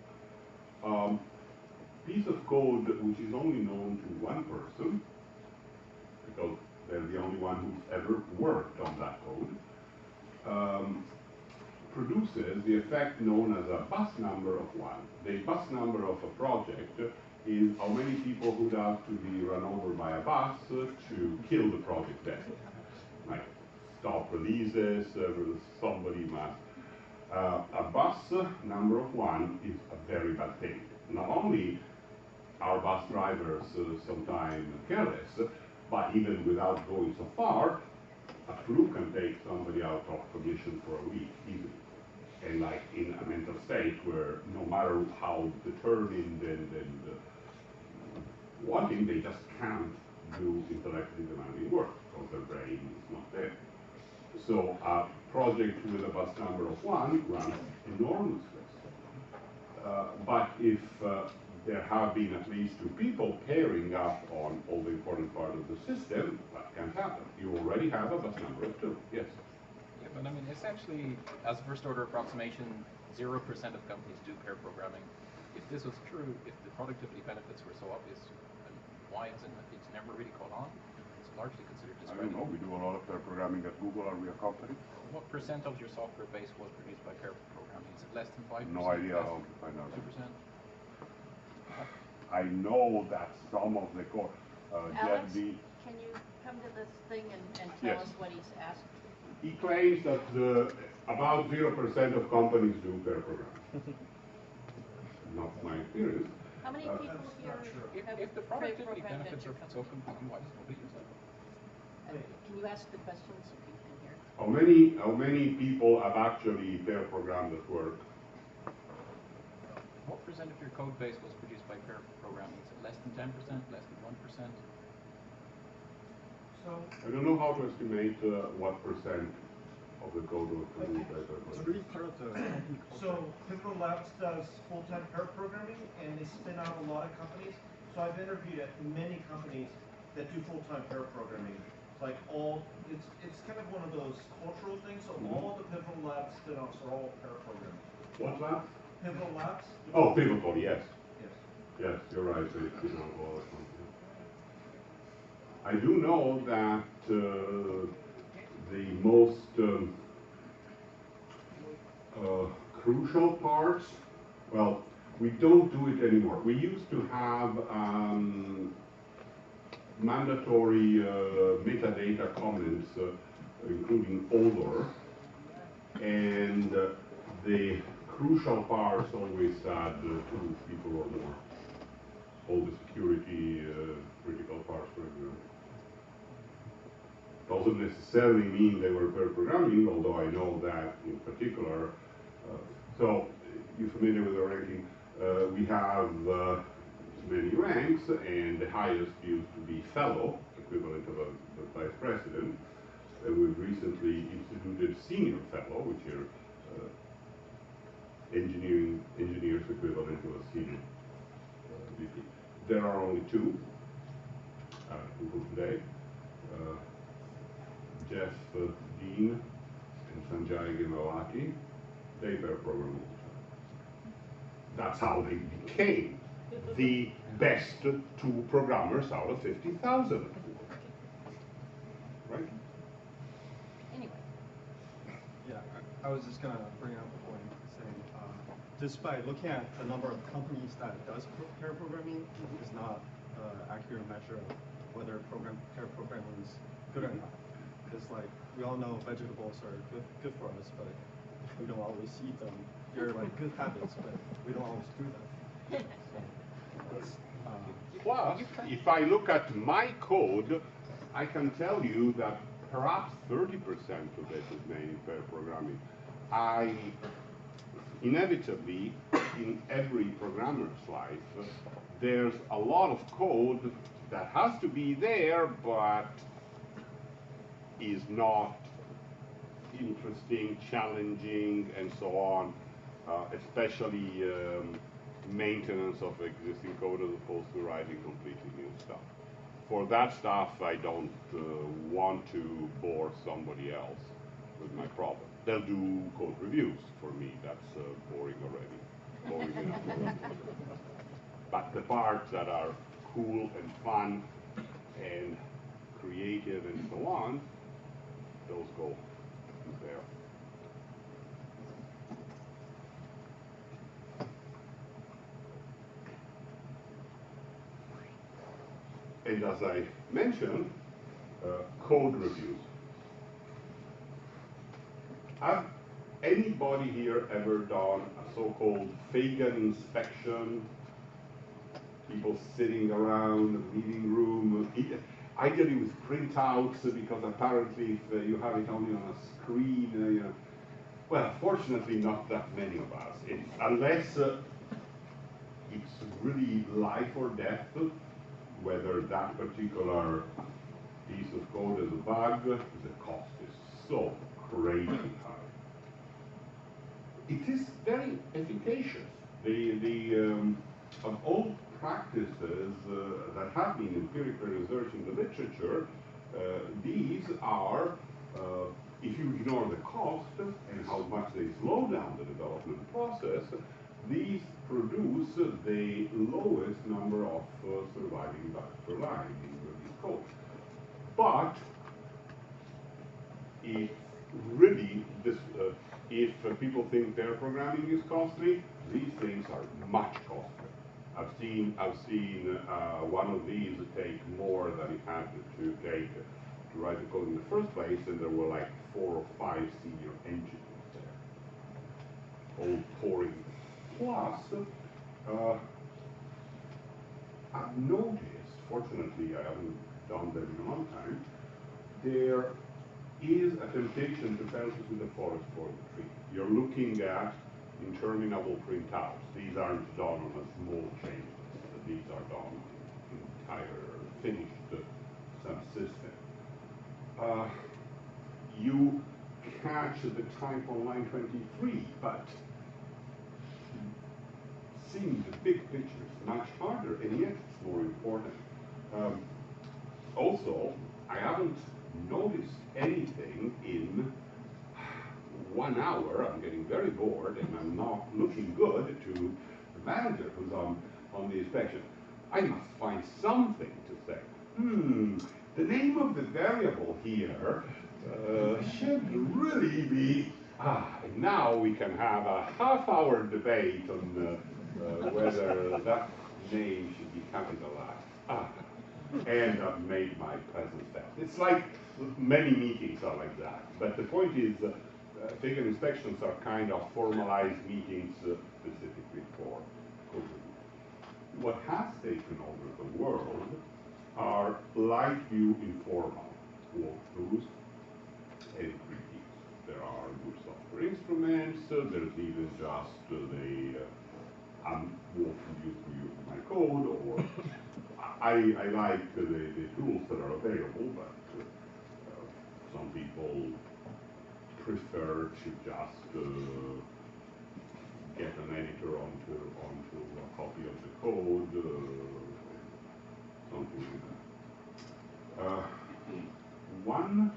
piece of code which is only known to one person, because they're the only one who's ever worked on that code, produces the effect known as a bus number of one. The bus number of a project is how many people would have to be run over by a bus to kill the project dead. Like stop releases, somebody must. A bus number of one is a very bad thing. Not only are bus drivers sometimes careless, but even without going so far, a flu can take somebody out of commission for a week easily. And like in a mental state where no matter how determined and wanting, they just can't do intellectually demanding work because their brain is not there. So a project with a bus number of one runs enormous risk. But if there have been at least two people pairing up on all the important part of the system, that can happen. You already have a bus number of two. Yes? Yeah, but I mean, essentially, as a first order approximation, 0% of companies do pair programming. If this was true, if the productivity benefits were so obvious, then why isn't it's never really caught on? It's largely considered I don't know, we do a lot of pair programming at Google. Are we a company? What percent of your software base was produced by pair programming? Is it less than 5%? No idea how to find out. 2%? I know that some of the code, Alex, can you come to this thing and tell us what he's asked? He claims that about 0% of companies do pair programming. Not my experience. How many people here have If the productivity programmed benefits at your are so company? compelling, why does nobody use it? Can you ask the question so people can hear? How many people have actually pair programmed at work? What percent of your code base was produced by pair programming? Is it less than 10%, less than 1%? So, I don't know how to estimate what percent of the code was produced by pair It's programming. really part of the company culture. so Pivotal Labs does full-time pair programming, and they spin out a lot of companies. So I've interviewed at many companies that do full-time pair programming. Like it's kind of one of those cultural things. So all the Pivotal Labs spin-offs are all pair programming. What lab? Pivotal Labs? Oh, Pivotal, yes. Yes. Yes, you're right. It's not all at once. I do know that the most crucial parts, well, we don't do it anymore. We used to have mandatory metadata comments, including odor, and the crucial parts always had 2 people or more. All the security critical parts, for example. Doesn't necessarily mean they were pair programming, although I know that in particular. So, you're familiar with the ranking. We have many ranks, and the highest used to be fellow, equivalent of a vice president. And we've recently instituted senior fellow, which are engineers equivalent to a senior VP. There are only 2 at Google today. Jeff Dean and Sanjay Gimalati, they pair program all the time. That's how they became the best 2 programmers out of 50,000. Right? Anyway, Yeah, I was just gonna bring up a point saying, just by looking at the number of companies that does pair programming is not an accurate measure of whether pair programming is good or not. Because like we all know vegetables are good for us, but we don't always eat them. They're like good habits, but we don't always do them. So that's, Plus, if I look at my code, I can tell you that perhaps 30% of it is made in pair programming. Inevitably, in every programmer's life, there's a lot of code that has to be there, but is not interesting, challenging, and so on, especially maintenance of existing code as opposed to writing completely new stuff. For that stuff, I don't want to bore somebody else with my problem. They'll do code reviews for me. That's boring already. Boring enough. But the parts that are cool and fun and creative and so on, those go there. And as I mentioned, code reviews. Have anybody here ever done a so-called Fagan inspection? People sitting around a meeting room, ideally with printouts, because apparently if you have it only on a screen, well, fortunately not that many of us. Unless it's really life or death, whether that particular piece of code is a bug, the cost is so crazy high. It is very efficacious. Of all practices that have been empirical research in the literature, these are, if you ignore the cost and how much they slow down the development process, these produce the lowest number of surviving bugs per line in this code. But if really if people think their programming is costly, these things are much costlier. I've seen one of these take more than it had to take to write the code in the first place, and there were like 4 or 5 senior engineers there, all pouring. Plus, I've noticed, fortunately I haven't done them in a long time, there is a temptation to fence with the forest for the tree. You're looking at interminable printouts. These aren't done on a small change. These are done on entire finished subsystem. you catch the type on line 23, but seeing the big picture is much harder, and yet it's more important. Also, I haven't noticed anything in 1 hour. I'm getting very bored, and I'm not looking good to the manager who's on the inspection. I must find something to say. The name of the variable here should really be... now we can have a half-hour debate on whether that name should be capitalized. And I've made my presence felt. It's like many meetings are like that. But the point is, Fagan Inspections are kind of formalized meetings specifically for code review. What has taken over the world are light view informal walkthroughs and critiques. There are good software instruments, there's even just I'm walking you through my code, or I like the tools that are available, but some people prefer to just get an editor onto a copy of the code, something like that. One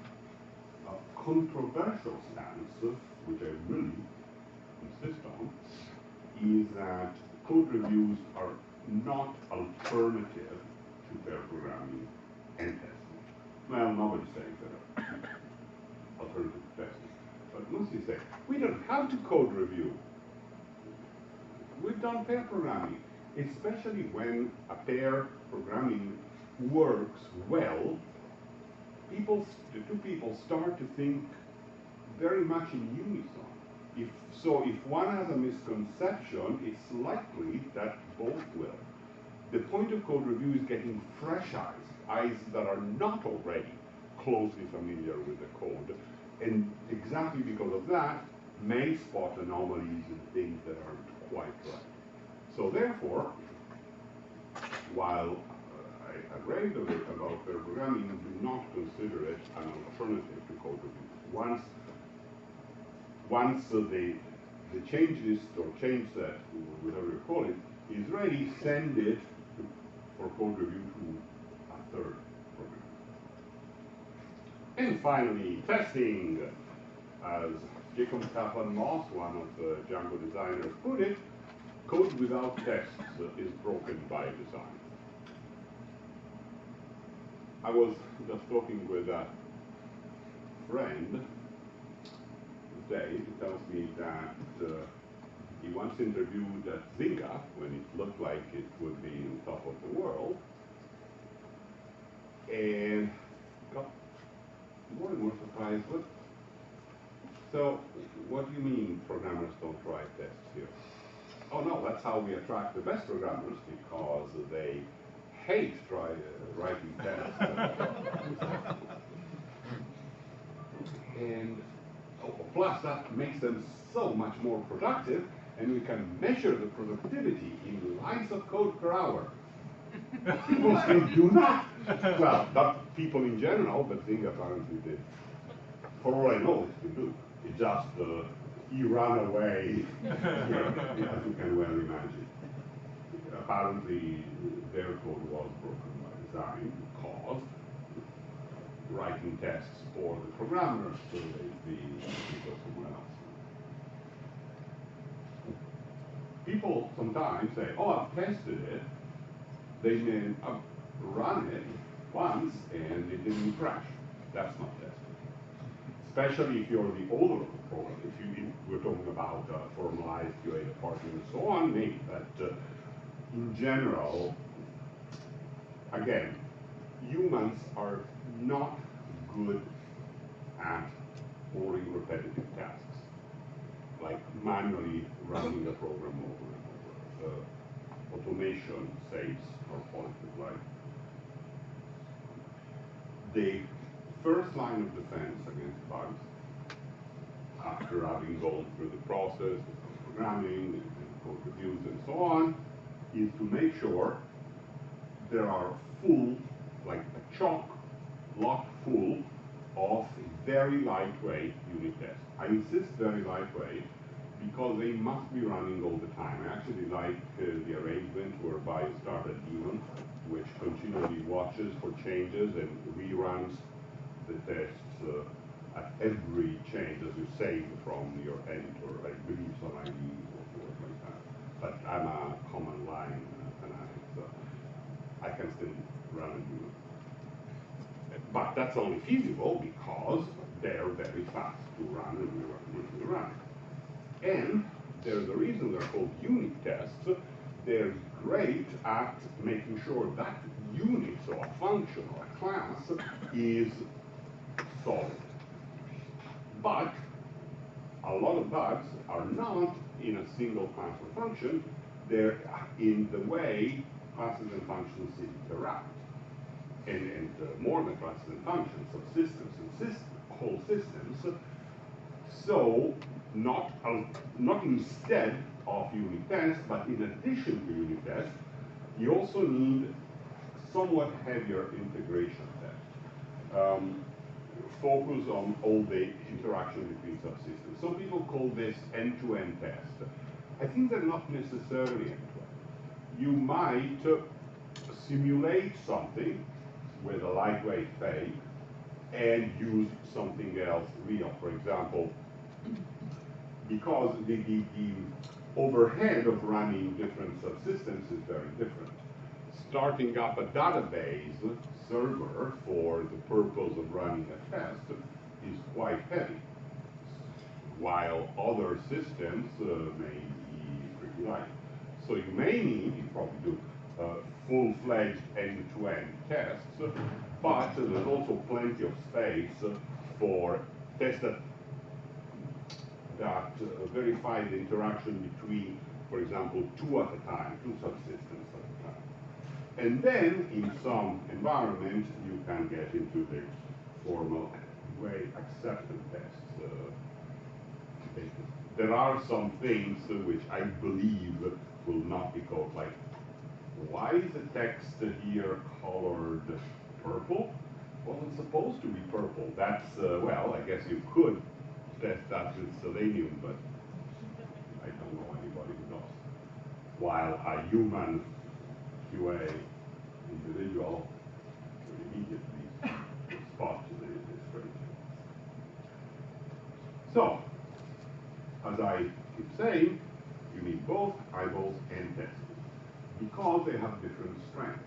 controversial stance, which I really insist on, is that code reviews are not alternative to pair programming and testing. Well, nobody's saying that alternative to testing. But mostly say, we don't have to code review. We've done pair programming, especially when a pair programming works well. The two people start to think very much in unison. If one has a misconception, it's likely that both will. The point of code review is getting fresh eyes that are not already closely familiar with the code, and exactly because of that, may spot anomalies and things that aren't quite right. So therefore, while I raised a bit about pair programming, do not consider it an alternative to code review. Once the change list or change set, whatever you call it, is ready, send it for code review to a third program. And finally, testing. As Jacob Kaplan-Moss, one of the Django designers, put it, code without tests is broken by design. I was just talking with a friend today who tells me that he once interviewed at Zynga when it looked like it would be on top of the world, and got more and more surprised. So what do you mean programmers don't write tests here? Oh no, that's how we attract the best programmers, because they hate writing tests. And plus that makes them so much more productive, and we can measure the productivity in lines of code per hour. People say do not. Well, not people in general, but Zynga apparently did. For all I know, it's been do. It just he ran away, as you can well imagine. Apparently, their code was broken by design because writing tests for the programmers so they'd go somewhere else. People sometimes say, oh, I've tested it. They may have run it once and it didn't crash. That's not testing. Especially if you're the owner of the program. If we're talking about formalized QA department and so on, maybe. But in general, again, humans are not good at boring repetitive tasks, like manually running a program over and over. Automation saves our quality of life. The first line of defense against bugs, after having gone through the process of programming, and code reviews and so on, is to make sure there are full, like a chock, lock full of very lightweight unit tests. I insist very lightweight because they must be running all the time. I actually like the arrangement whereby you start a daemon which continually watches for changes and reruns the tests at every change as you save from your editor. I believe some IDEs or work like that. But I'm a command line fanatic, so I can still run a daemon. But that's only feasible because they're very fast to run and rerun. And there's a reason they're called unit tests. They're great at making sure that unit, so a function or a class, is solved. But a lot of bugs are not in a single class or function. They're in the way classes and functions interact. And more than classes and functions, of systems and whole systems. So not instead of unit tests, but in addition to unit tests, you also need somewhat heavier integration tests. Focus on all the interaction between subsystems. Some people call this end-to-end test. I think they're not necessarily end-to-end. You might simulate something with a lightweight fake and use something else real. For example, because the overhead of running different subsystems is very different. Starting up a database server for the purpose of running a test is quite heavy, while other systems may be pretty light. So you may need, you probably do, full-fledged end-to-end tests, but there's also plenty of space for tests that verify the interaction between, for example, two at a time, two subsystems at a time. And then, in some environments, you can get into the formal way acceptance tests. There are some things which I believe will not be called, like, why is the text here colored purple? Wasn't supposed to be purple. That's, well, I guess you could test that with selenium, but I don't know anybody who does. While a human QA individual would immediately spot the strange. So, as I keep saying, you need both eyeballs and testing because they have different strengths,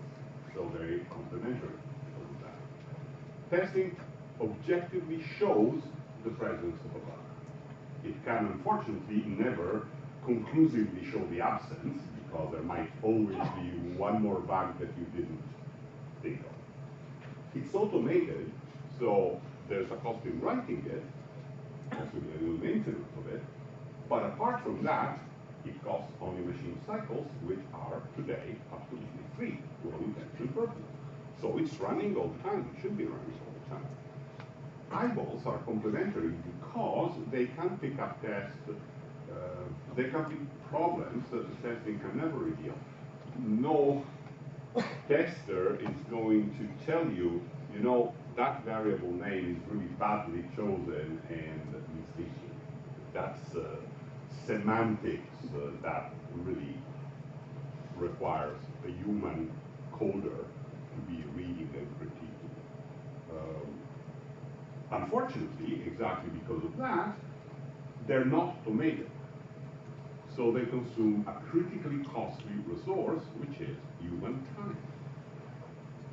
so they're complementary because of that. Testing objectively shows the presence of a bug. It can unfortunately never conclusively show the absence because there might always be one more bug that you didn't think of. It's automated, so there's a cost in writing it, possibly a little maintenance of it, but apart from that, it costs only machine cycles, which are today absolutely free to all intents and purposes. So it's running all the time, it should be running all the time. Eyeballs are complementary because they can pick up tests, they can pick problems that the testing can never reveal. No tester is going to tell you, you know, that variable name is really badly chosen and misleading. That's semantics that really requires a human coder to be reading and critiquing. Unfortunately, exactly because of that, they're not automated. So they consume a critically costly resource, which is human time.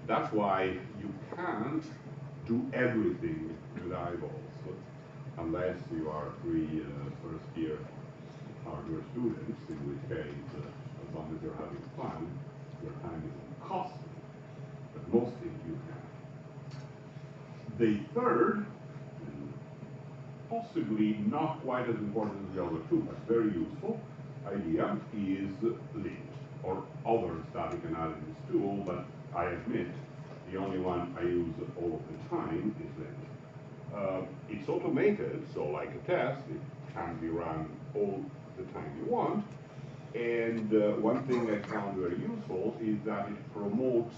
That's why you can't do everything with eyeballs, unless you are three first-year hardware students, in which case, as long as you're having fun, your time isn't costly. But mostly you can. The third, possibly not quite as important as the other two, but very useful idea is lint, or other static analysis tool, but I admit the only one I use all of the time is lint. It's automated, so like a test, it can be run all the time you want, and one thing I found very useful is that it promotes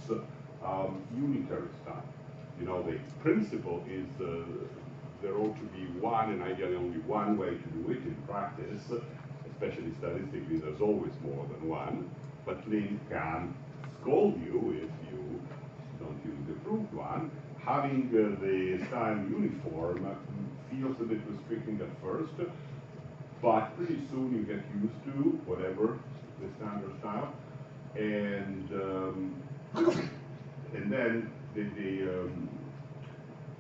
unitary style. you know, the principle is there ought to be one and ideally only one way to do it in practice, especially statistically, there's always more than one, but lint can scold you if you don't use the approved one. Having the style uniform feels a bit restricting at first, but pretty soon you get used to whatever the standard style, and then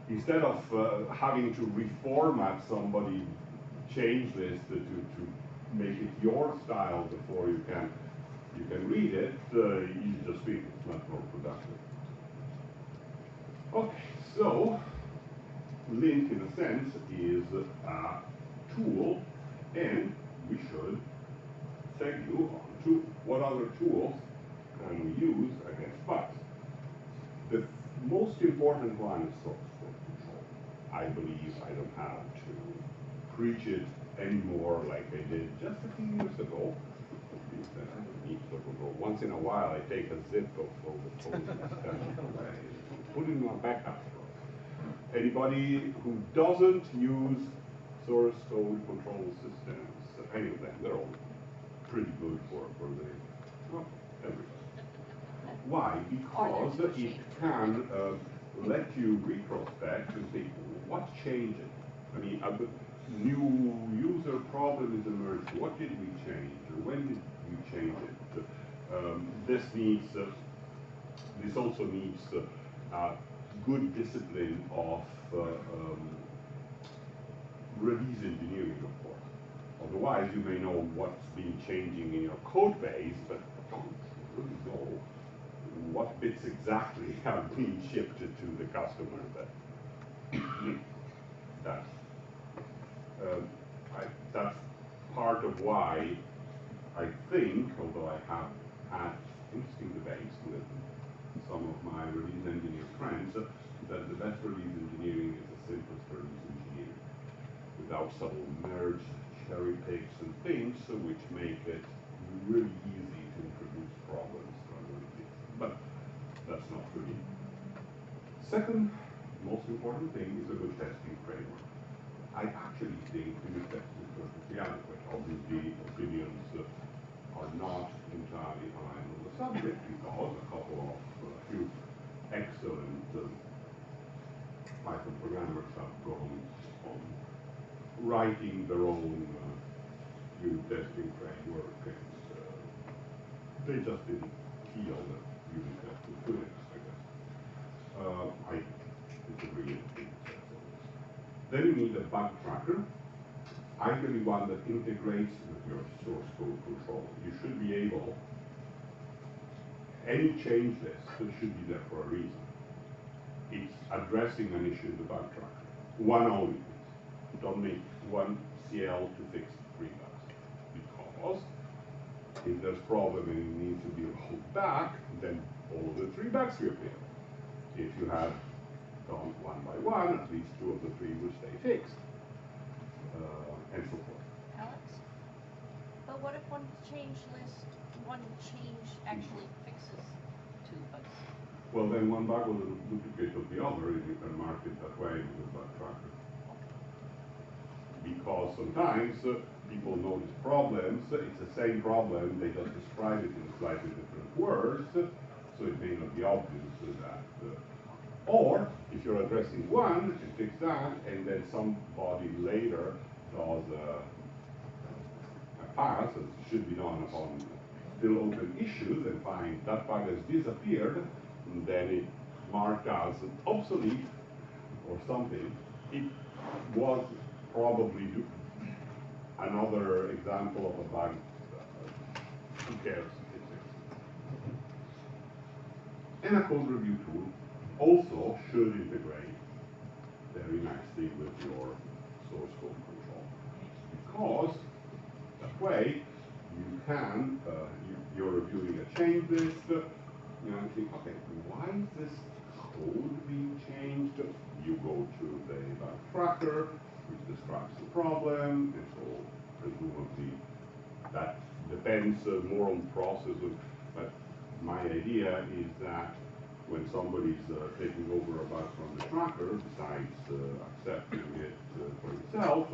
instead of having to reformat somebody, change this to make it your style before you can read it, you just read it. It's much more productive. Okay, so lint in a sense is a tool, and we should segue on to what other tools can we use against bugs. The most important one is source code control. I believe I don't have to preach it anymore like I did just a few years ago. Once in a while I take a zip of all the code and stand it away, put it in my backup. Anybody who doesn't use source code control systems, any of them, they're all pretty good for everybody. Why? Because it can let you retrospect and see what changed. I mean, a new user problem is emerged. What did we change? Or when did we change it? This also needs good discipline of release engineering, of course. Otherwise, you may know what's been changing in your code base, but don't really know what bits exactly have been shipped to the customer. That's part of why I think, although I have had interesting debates with some of my release engineer friends, that the best release engineering is the simplest release engineering, without subtle merge, cherry picks, and things which make it really easy to introduce problems rather than fix. But that's not for me. Second most important thing is a good testing framework. I actually think unit testing is perfectly adequate. Obviously, opinions are not entirely aligned on the subject because a few excellent Python programmers have gone on writing their own unit testing framework, and they just didn't feel that unit testing could exist, I guess. I disagree with things. Then you need a bug tracker, ideally one that integrates with your source code control. You should be able, any change list should be there for a reason. It's addressing an issue in the bug tracker. One only, please. Don't make one CL to fix 3 bugs. Because if there's a problem and it needs to be rolled back, then all of the 3 bugs will appear. If you have done one by one, at least 2 of the 3 will stay fixed, and so forth. Alex? But what if one change actually fixes 2 bugs? Well, then one bug will duplicate of the other, and you can mark it that way with the bug tracker. Because sometimes people notice problems, it's the same problem, they just describe it in slightly different words, so it may not be obvious that. Or, if you're addressing one, and fix that, and then somebody later does a pass, as should be done upon still open issues, and find that bug has disappeared, and then it marked as obsolete or something. It was probably another example of a bug. Who cares? And a code review tool also should integrate very nicely with your source code control. Because that way you can, you're reviewing a change list, you know, think, okay, why is this code being changed? You go to the bug tracker, which describes the problem, and so presumably that depends more on the process, but my idea is that when somebody's taking over a bug from the tracker, besides accepting it for itself,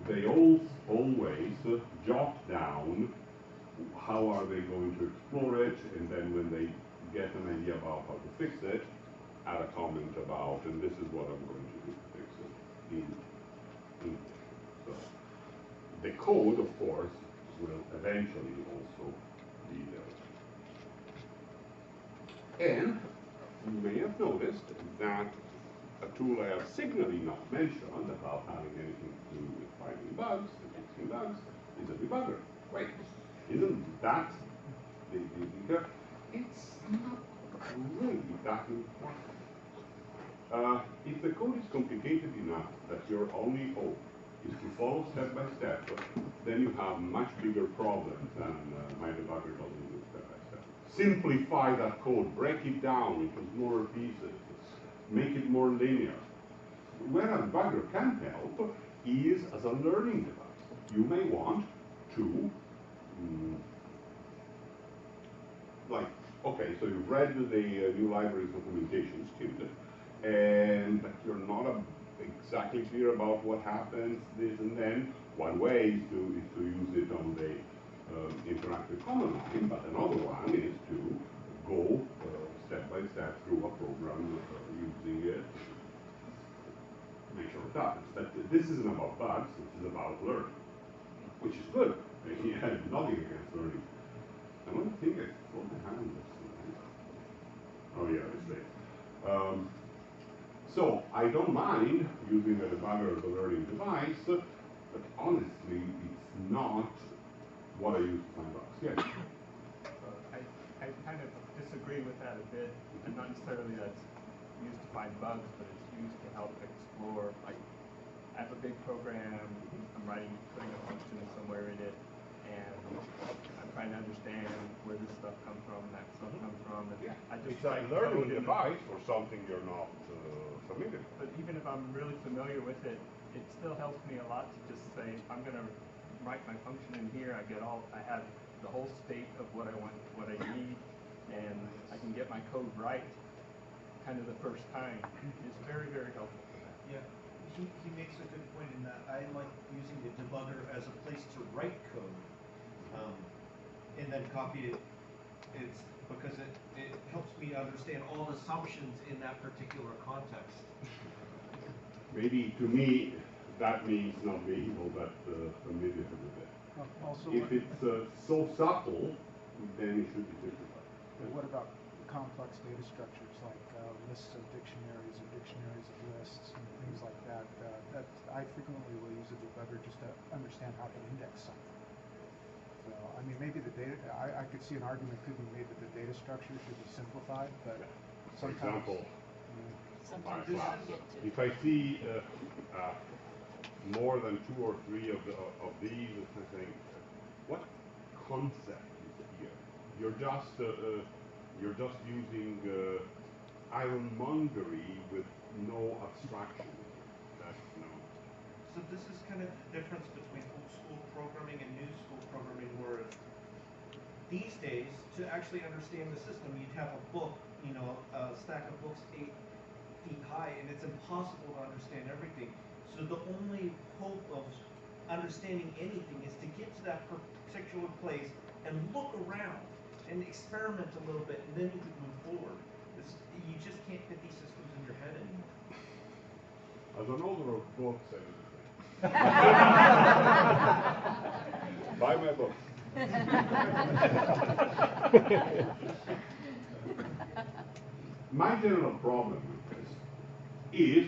they always jot down how are they going to explore it, and then when they get an idea about how to fix it, add a comment about, and this is what I'm going to do to fix it in English. So the code, of course, will eventually also be there. And you may have noticed that a tool I have signally not mentioned about having anything to do with finding bugs and fixing bugs is a debugger. Wait, isn't that the it's not really that important. If the code is complicated enough that your only hope is to follow step by step, then you have much bigger problems than my debugger doesn't do step by step. Simplify that code, break it down into smaller pieces, make it more linear. Where a debugger can help is as a learning device. You may want to, okay, so you've read the new libraries documentation, skimmed it, and but you're not exactly clear about what happens, this and then. One way is to use it on the interactive command line, but another one is to go step by step through a program using it, make sure it happens. But this isn't about bugs, this is about learning, which is good. Nothing against learning. I want to think I thought I had this. Oh yeah, it's there. So I don't mind using a debugger as a learning device, but honestly, it's not what I use to find bugs. Yes. I kind of disagree with that a bit, and not necessarily that's used to find bugs, but it's used to help explore. Like, I have a big program, I'm putting a function somewhere in it, and I'm trying to understand where this stuff comes from, that stuff comes from. And Yeah. I just It's a learning device for something you're not familiar with. But even if I'm really familiar with it, it still helps me a lot to just say, I'm going to write my function in here. I have the whole state of what I want, what I need, and I can get my code right kind of the first time. It's very, very helpful for that. Yeah, he makes a good point in that I like using the debugger as a place to write code, and then copy it. It's because it helps me understand all the assumptions in that particular context. Maybe to me, that means not being all that familiar with it. Also, If it's so subtle, then it should be simplified. what about complex data structures like lists of dictionaries or dictionaries of lists and things like that? I frequently will use a debugger just to understand how to index something. So, I mean, maybe the data, I could see an argument could be made that the data structure should be simplified, but For sometimes, example, Sometimes my you class, get to. if I see more than 2 or 3 of these, I think, what concept is here? You're just using ironmongery with no abstraction. That's So this is kind of the difference between old school programming and new school programming, where these days, to actually understand the system, you'd have a book, a stack of books 8 feet high, and it's impossible to understand everything. So the only hope of understanding anything is to get to that particular place and look around and experiment a little bit, and then you can move forward. You just can't fit these systems in your head anymore. As an author of books, buy my book. My general problem with this is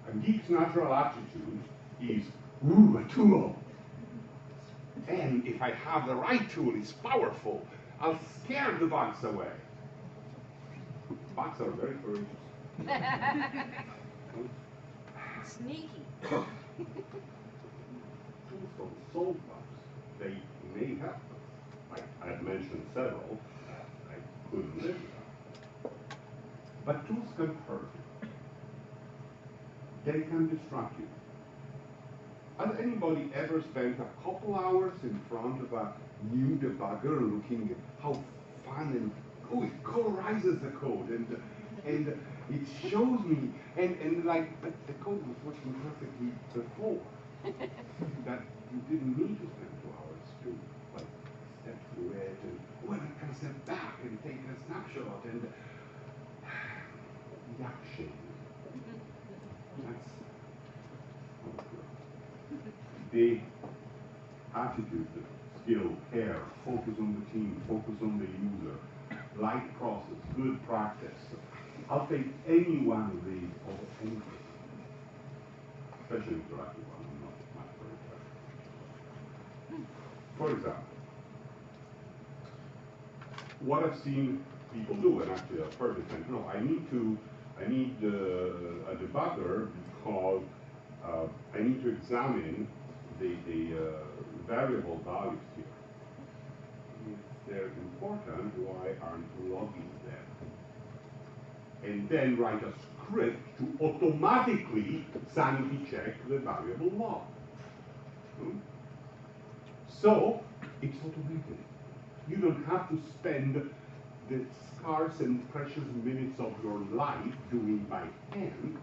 a geek's natural attitude is, ooh, a tool. And if I have the right tool, it's powerful. I'll scare the bugs away. Bugs are very courageous. Sneaky. Tools don't solve bugs. They may help. I've mentioned several. I couldn't live without. But tools can hurt you. They can distract you. Has anybody ever spent a couple hours in front of a new debugger looking at how fun and oh, it colorizes the code, and it shows me, and like, but the code was working perfectly before. That you didn't need to spend 2 hours to like step through it, and well, I can step back and take a snapshot, and yuck shame. That's the attitude, skill, care, focus on the team, focus on the user, light process, good practice. I'll take any one of these over anything, especially interactive one. I'm not much for interactive. For example, what I've seen people do, and actually I've heard it, and no, I need a debugger because I need to examine the variable values here. If they're important, why aren't we logging them? And then write a script to automatically sanity check the variable log. So it's automated. You don't have to spend the scarce and precious minutes of your life doing by hand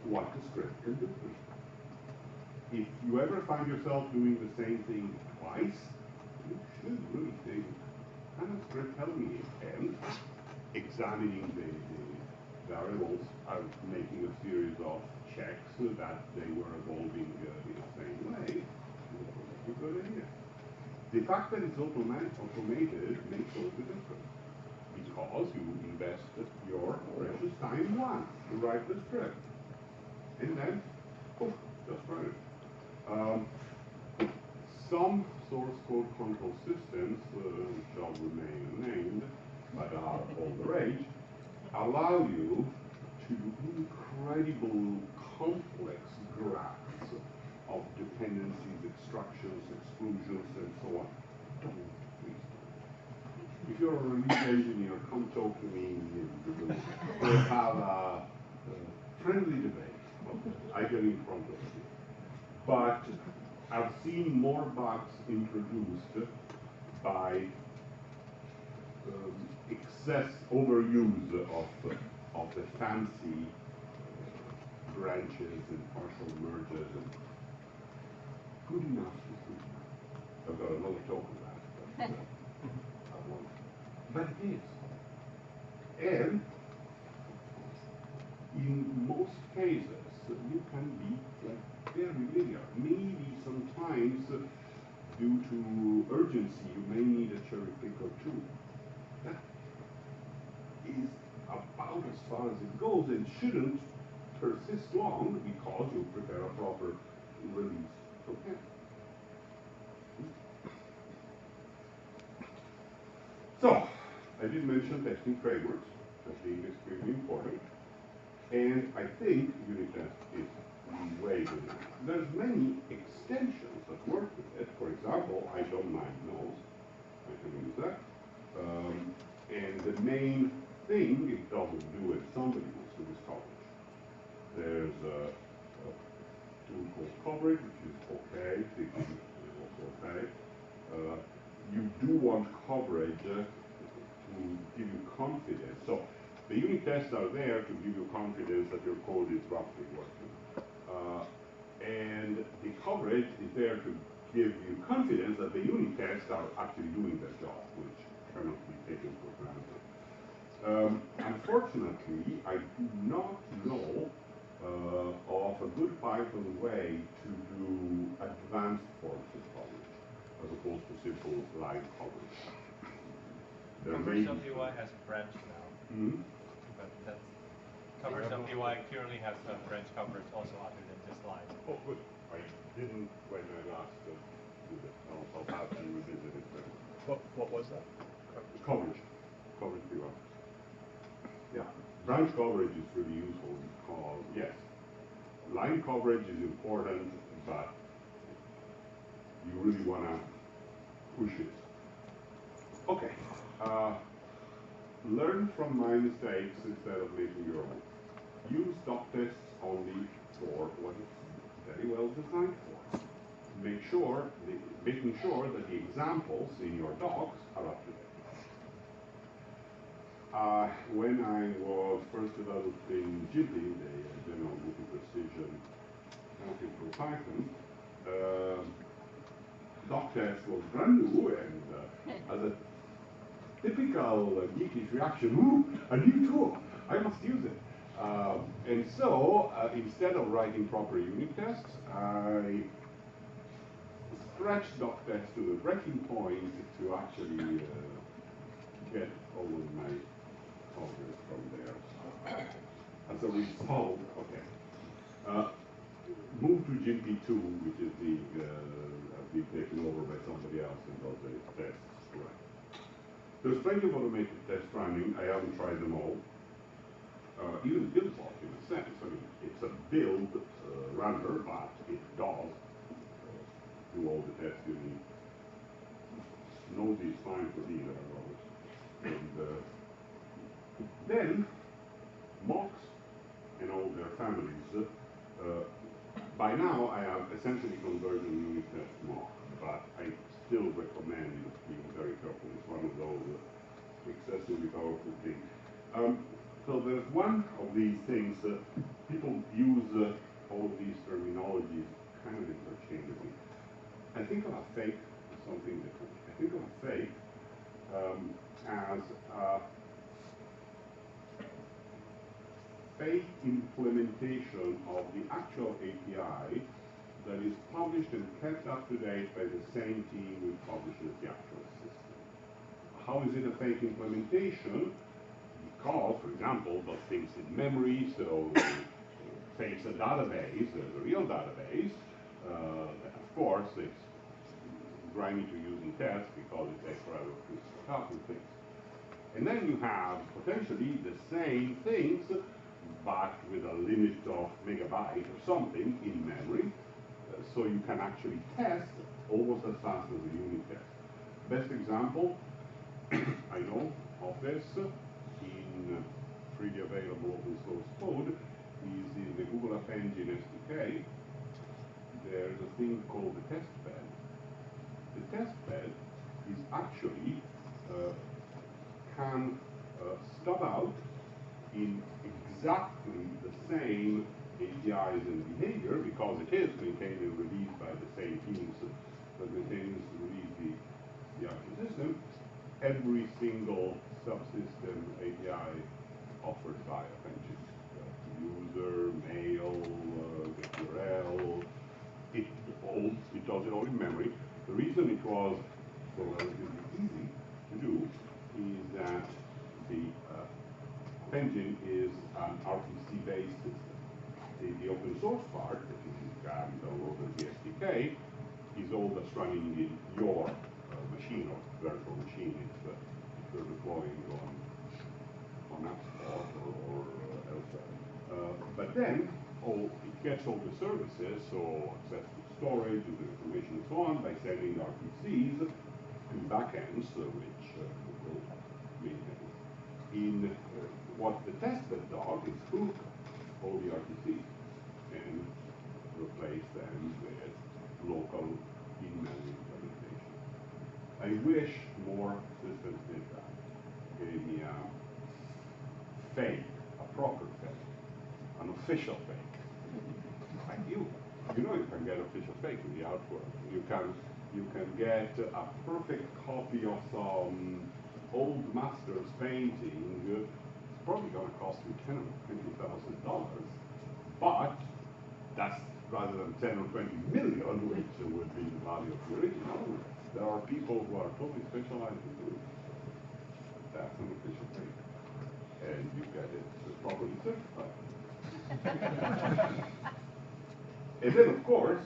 what the script can do for you. If you ever find yourself doing the same thing twice, you should really think, can the script help me? And examining the variables, I'm making a series of checks so that they were evolving in the same way. That's a good idea. The fact that it's automated makes all the difference, because you invested your precious time once to write the script, and then, oh, just write it. Some source code control systems, which shall remain unnamed, but are all the rage, allow you to do incredible complex graphs of dependencies, extractions, exclusions, and so on. Don't, please don't. If you're a release engineer, come talk to me and we'll have a friendly debate. I get in front of you. But I've seen more bugs introduced by excess overuse of the fancy branches and partial merges and good enough is good enough. I've got another talk on that, but it is. And in most cases, you can be like very linear. Maybe sometimes, due to urgency, you may need a cherry pick or two. That is about as far as it goes and shouldn't persist long because you prepare a proper release for hand. So, I did mention testing frameworks as being extremely important, and I think unit test is the way to do it. There's many extensions that work with it. For example, I don't mind nose. I can use that. And the main thing it doesn't do it, somebody wants to do is coverage. There's a tool called coverage, which is okay. Fitting is also okay. You do want coverage to give you confidence. So the unit tests are there to give you confidence that your code is roughly working. And the coverage is there to give you confidence that the unit tests are actually doing their job, which cannot be taken for granted. Unfortunately, I do not know of a good Python way to do advanced forms of coverage, as opposed to simple line coverage. Coverage of UI has branch now, but that's coverage of UI currently has branch coverage also other than just line. Oh, good. I didn't when I last do this. I'll have to revisit it then. What was that? Coverage. Coverage UI. Yeah. Branch coverage is really useful because, yes, line coverage is important, but you really want to push it. Okay. Learn from my mistakes instead of making your own. Use doc tests only for what it's very well designed for. Making sure that the examples in your docs are up to date. When I was first developing GP, the general multi-precision counting for Python, doc test was brand new, and as a typical geekish reaction, ooh, a new tool, I must use it. And so, instead of writing proper unit tests, I stretched doc test to the breaking point to actually get all of my progress from there. As a result, okay. Move to GP2, which is being taken over by somebody else and does the tests right. There's plenty of automated tests running. I haven't tried them all. Even BuildBox, in a sense. I mean, it's a build runner, but it does do all the tests you need. Nosy is fine for me, there are others. And then, mocks and all their families. By now, I have essentially converted unit test mock, but I still recommend being very careful. It's one of those excessively powerful things. So there's one of these things that people use all of these terminologies kind of interchangeably. I think of a fake as something different. I think of a fake as a fake implementation of the actual API that is published and kept up to date by the same team who publishes the actual system. How is it a fake implementation? Because, for example, those things in memory, so fakes a database, the real database, of course, it's grimy to use in tests because it takes forever to set up and things. And then you have potentially the same things, but with a limit of megabyte or something in memory, so you can actually test almost as fast as a unit test. Best example I know of this in freely available open source code is in the Google App Engine SDK. There's a thing called the test bed. The test bed is actually can stub out in exactly the same APIs and behavior because it is maintained and released by the same teams that maintain and release the actual system. Every single subsystem API offered by App Engine. User, mail, URL, it does it all in memory. The reason it was so relatively easy to do is that the App Engine is an RPC-based system. The open source part that you can download as the SDK is all that's running in your machine or virtual machine if you're deploying on App Store or elsewhere. But then it gets all the services, so access to storage, user information, and so on, by sending RPCs to backends, which will maintain. In what the testbed does is hook all the RPCs and replace them with local in-memory implementation. I wish more systems did that. Gave me a fake, a proper fake, an official fake. Like you know you can get official fake in the artwork. You can get a perfect copy of some old master's painting. It's probably going to cost you $10,000 or $20,000, but that's rather than 10 or 20 million, which would be the value of the original. There are people who are totally specialized in doing it. That's an official thing. And you get it properly certified. And then, of course,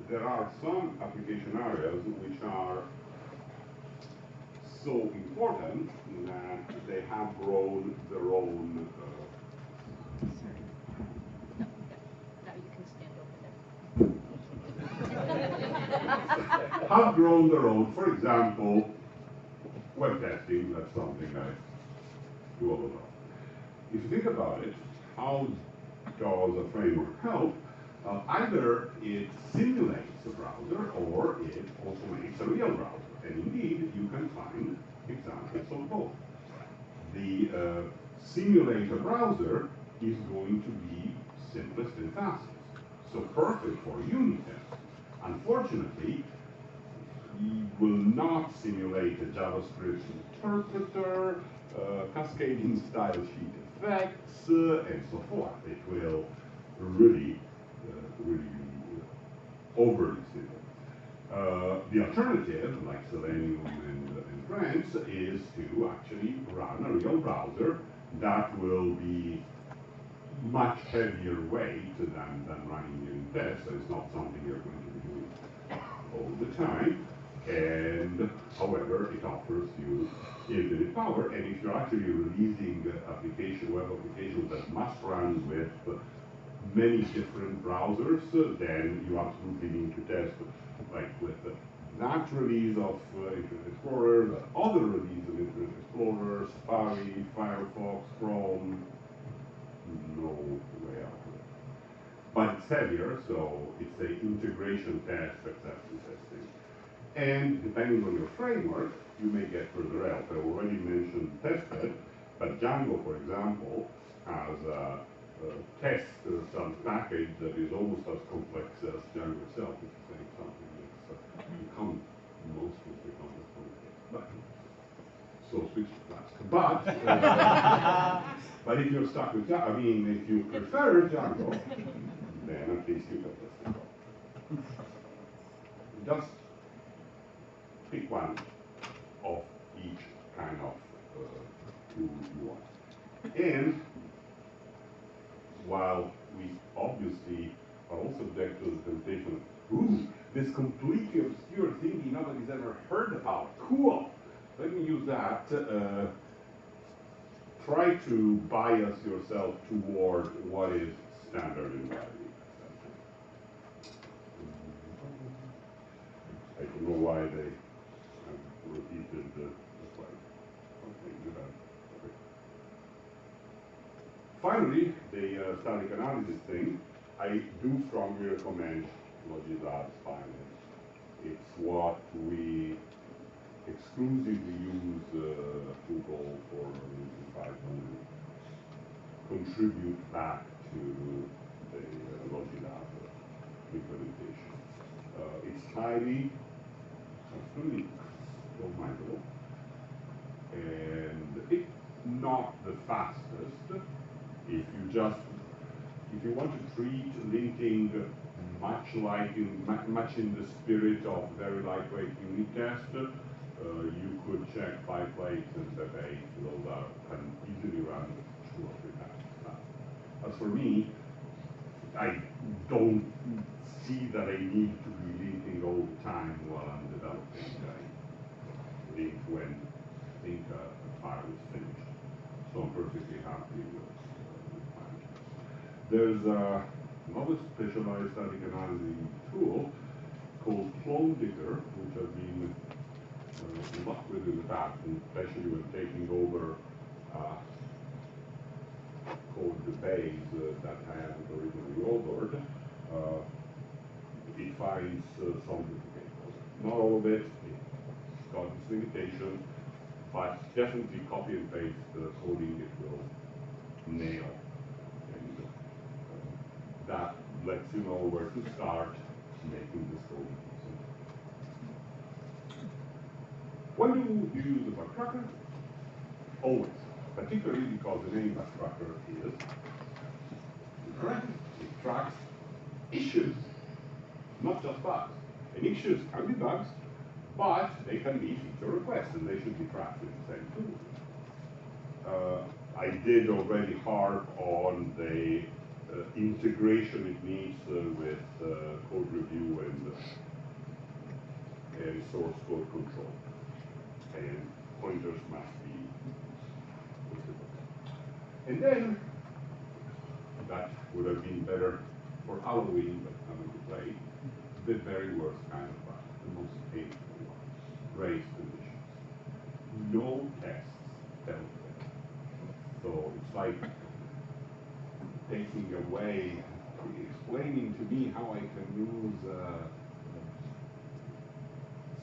there are some application areas which are so important that they have grown their own Now you can stand over there. have grown their own. For example, web testing, that's something I do all about. If you think about it, how does a framework help? Either it simulates a browser or it automates a real browser. And indeed, you can find examples of both. the simulator browser is going to be simplest and fastest. So perfect for unit tests. Unfortunately, we will not simulate a JavaScript interpreter, cascading style sheet effects, and so forth. It will really be overly simple. The alternative, like Selenium and Friends, is to actually run a real browser that will be much heavier weight than running unit tests, so it's not something you're going to be doing all the time. And however, it offers you infinite power, and if you're actually releasing web applications that must run with many different browsers, then you absolutely need to test, like with that release of Internet Explorer, the other release of Internet Explorer, Safari, Firefox, Chrome, no way out of it. But it's heavier, so it's an integration test, acceptance testing. And depending on your framework, you may get further help. I already mentioned testbed, but Django, for example, has a test some package that is almost as complex as Django itself, if you say something that's become mostly become so switch to Flask. But if you're stuck with Django, I mean, if you prefer Django, then at least you can test it all. Just pick one of each kind of tool you want. And while we obviously are all subject to the temptation of, ooh, this completely obscure thing nobody's ever heard about, cool, let me use that. Try to bias yourself toward what is standard in value. I don't know why they repeated the slide. Okay, good. Okay. Finally, the static analysis thing, I do strongly recommend Logilab's findings. It's what we exclusively use Google for Python and contribute back to the Logilab implementation. It's highly, absolutely customizable, and it's not the fastest. If you want to treat linting much in the spirit of very lightweight unit test, you could check PyPlates and Pepe. Those can easily run 2 or 3 times. As for me, I don't see that I need to be linking all the time while I'm developing. I link when I think a file is finished. So I'm perfectly happy with PyPlates. There's another specialized static analysis tool called Clone Digger, which I've been luck with in the past, and especially when taking over code base that I haven't originally authored. It finds some difficult. Not all of it, it's got its limitations, but definitely copy and paste coding it will nail. And that lets you know where to start making this coding. When do you use a bug tracker? Always, particularly because the name bug tracker is correct. It tracks issues, not just bugs. And issues can be bugs, but they can be feature requests, and they should be tracked with the same tool. I did already harp on the integration it needs with code review and source code control. And pointers must be visible. And then, that would have been better for Halloween, but coming to play, the very worst kind of bug, the most painful one, race conditions. No tests tell them. So it's like taking away, explaining to me how I can use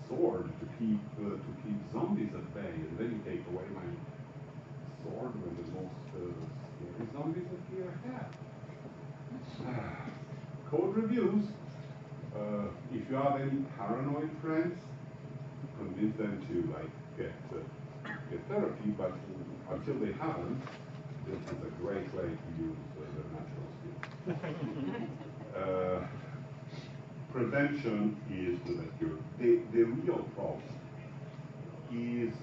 sword to keep zombies at bay, and then you take away my bored when the most scary zombies appear ahead. Code reviews. If you have any paranoid friends, convince them to like get therapy, but until they haven't, this is a great way to use their natural skills. Prevention is the cure. The real problem is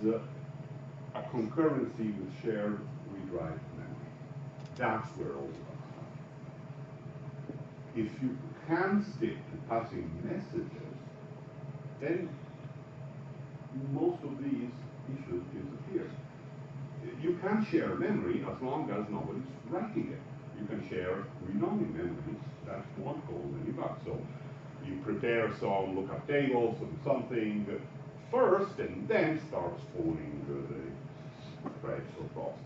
a concurrency with shared read-write memory. That's where all the bugs come. If you can stick to passing messages, then most of these issues disappear. You can share memory as long as nobody's writing it. You can share read-only memories. That won't cause any bugs. So you prepare some lookup tables and something first, and then start spawning the threads or processes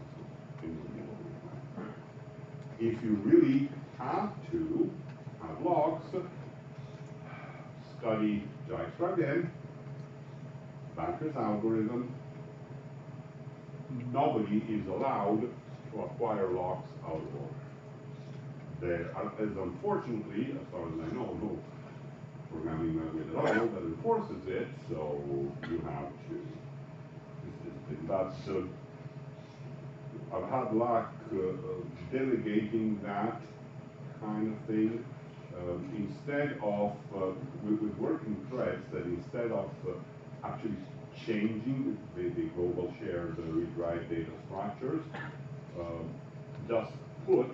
in the middle of the time. If you really have to have logs, study Dijkstra again, Banker's algorithm. Nobody is allowed to acquire logs out of order. There are, as unfortunately, as far as I know, no programming language at all that enforces it, so you have to. But I've had luck delegating that kind of thing instead of with working threads. That instead of actually changing the global shared read-write data structures, just put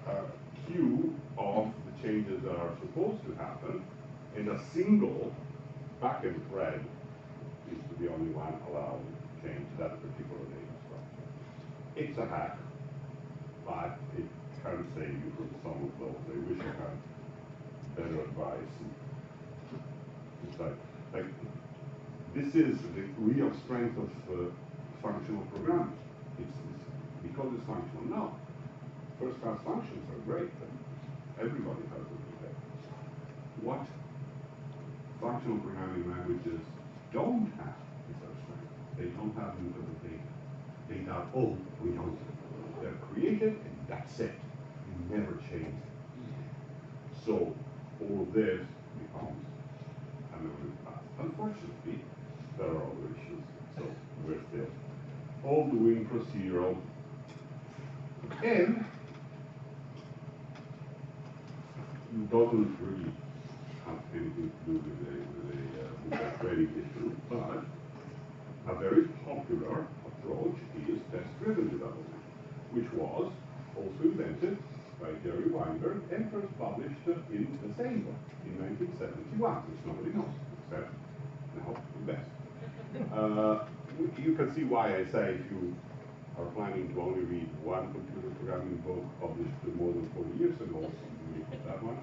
a queue of the changes that are supposed to happen, and a single backend thread is the only one allowed to change that particular data structure. It's a hack, but it can save you from some of those. I wish I had better advice. It's like this is the real strength of functional programming. It's because it's functional. No, first-class functions are great, but everybody has to do that. What functional programming languages don't have is our strength. They don't have mutable data. They have, oh, we don't. They're created, and that's it. You never change it. So all of this becomes a memory path. Unfortunately, there are other issues. So we're still all doing procedural. And it doesn't really have anything to do with the trading issue, but a very popular approach is test-driven development, which was also invented by Jerry Weinberg and first published in the same book in 1971, which nobody knows, except now the best. You can see why I say if you are planning to only read one computer programming book published more than 40 years ago, you read that one.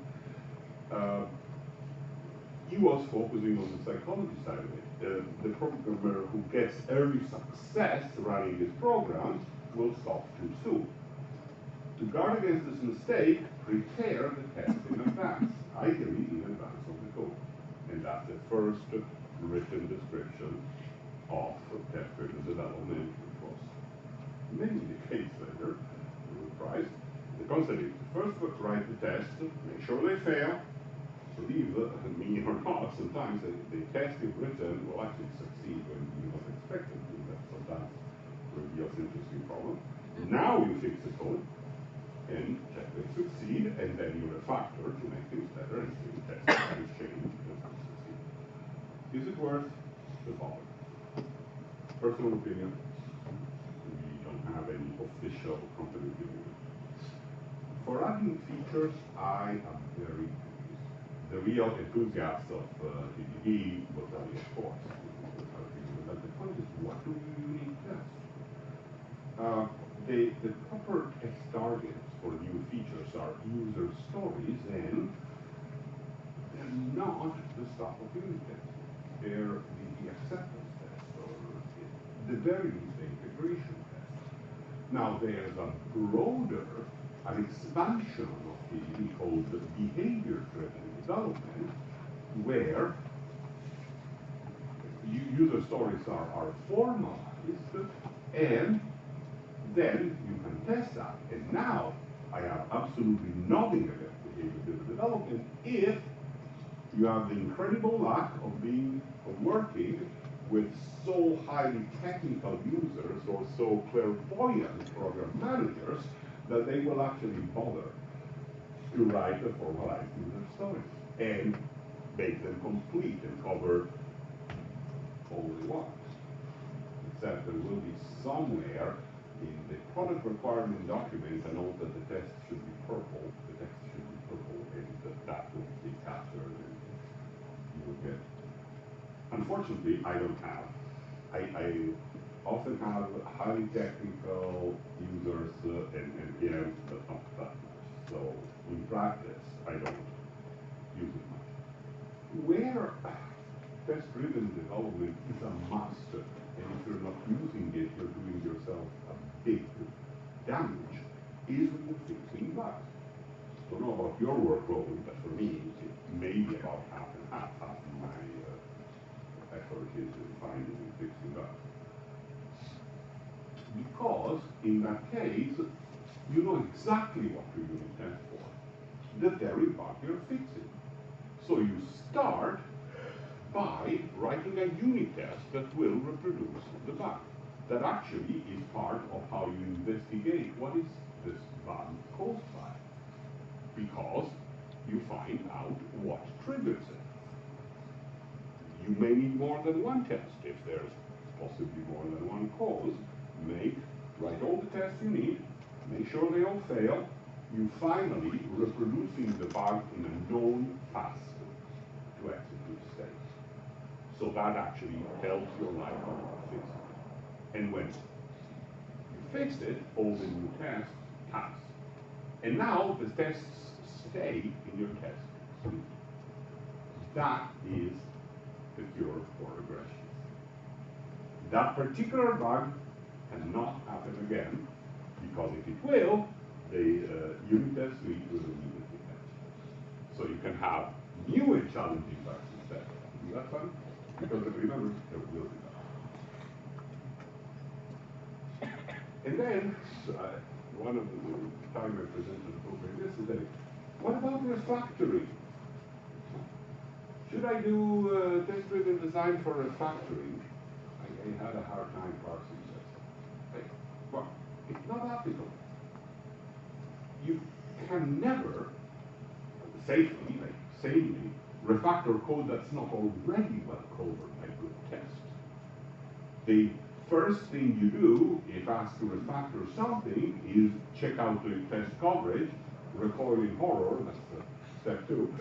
He was focusing on the psychology side of it. The programmer who gets early success running his programs will stop too soon. To guard against this mistake, prepare the test in advance, ideally in advance of the code. And that's the first written description of test-driven development, which was many decades later, reprised. The concept is first write the test, make sure they fail. Believe me or not, sometimes the test you've written will actually succeed when you don't expect it to. That sometimes reveals interesting problems. Now you fix the code and check they succeed, and then you refactor to make things better and see the test and change and succeed. Is it worth the bother? Personal opinion, we don't have any official company opinion. For adding features, I am very pleased. The real enthusiasts of TDD will tell you, of course, but the point is, what do you really test? The proper test targets for new features are user stories, and they're not the stuff of unit tests. They're the acceptance test, or the very least the integration test. Now there's a broader, an expansion of TDD called behavior-driven development, where user stories are formalized, and then you can test that. And now I have absolutely nothing against behavior-driven development if you have the incredible luck of working with so highly technical users or so clairvoyant program managers that they will actually bother to write a formalized user stories and make them complete and cover all they want. Except there will be somewhere in the product requirement document a note that the test should be purple, the text should be purple, and that will be captured and you will get. Unfortunately, I don't have. I often have highly technical users and PMs, but not that much. So in practice, I don't use it much. Where test-driven development is a must, and if you're not using it, you're doing yourself a big damage, is when you're fixing bugs. Don't know about your workload, but for me, it may be about half and half. Half of my effort is in finding and fixing bugs. Because in that case, you know exactly what you're doing test for, the very bug you're fixing. So you start by writing a unit test that will reproduce the bug. That actually is part of how you investigate what is this bug caused by. Because you find out what triggers it. You may need more than one test. If there's possibly more than one cause, write all the tests you need, make sure they all fail. You finally reproducing the bug in a known path to execute state. So that actually helps your life fix it. And when you fixed it, all the new tests pass. And now the tests stay in your test suite. That is the cure for regression. That particular bug cannot happen again, because if it will, the unit test suite will immediately finish. So you can have new and challenging bugs instead. Isn't that fun? Because remember, there will be bugs. And then, one of the time I presented a book like this is that, what about refactoring? Should I do test-driven design for refactoring? I had a hard time parsing this. Well, it's not applicable. You can never safely, sanely, refactor code that's not already well covered by good tests. The first thing you do, if asked to refactor something, is check out the test coverage, recoil in horror, that's step 2.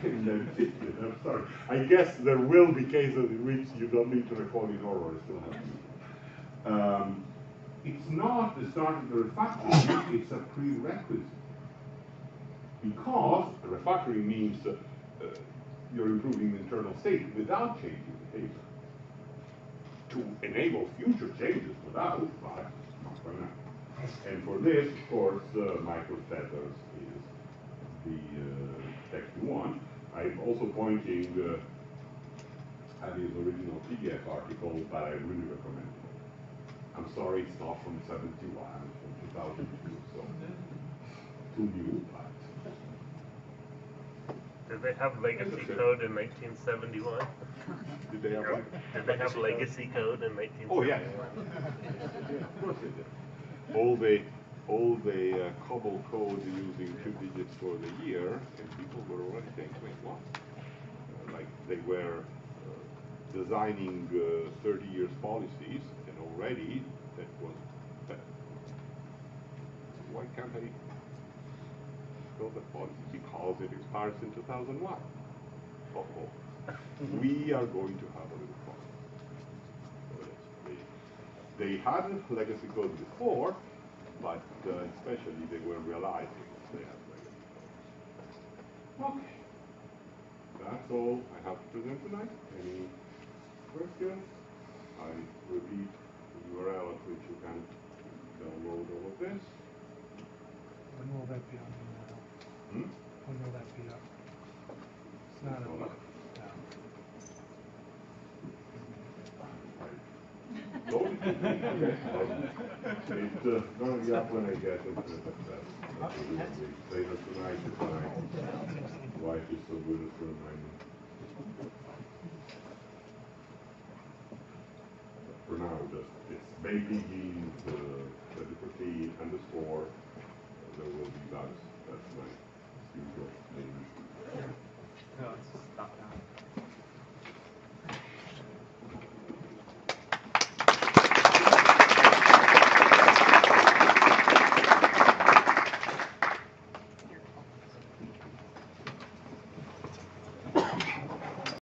And then fix it. I'm sorry. I guess there will be cases in which you don't need to recoil in horror, it still has to be. It's not the start of the refactoring, it's a prerequisite. Because refactoring means you're improving the internal state without changing behavior. To enable future changes without, but not for now. And for this, of course, microtethers is the text you want. I'm also pointing at his original PDF article, but I really recommend it. I'm sorry it's not from 71, it's from 2002, so too new, but... Did they have legacy code in 1971? Did they have what? Did they have legacy code in 1971? Oh, yes. Yeah, of course they did. All the COBOL code using 2 digits for the year, and people were already saying, wait, what? Like they were designing 30 years policies, and already that was better. Why can't I build that policy? Because it expires in 2001. Uh-oh. We are going to have a little problem. So they had legacy code before, but especially they were realizing they had legacy code. Okay. That's all I have to present tonight. Any questions? I repeat the URL at which you can download all of this. When will that be on the URL? When will that be up? It's not up. No. Okay. It's gonna be up when I get it. Later tonight, if my wife is so good as to remind me. For now, just it's BayPIGgies, 2014 _ there will be bugs. That's my usual name.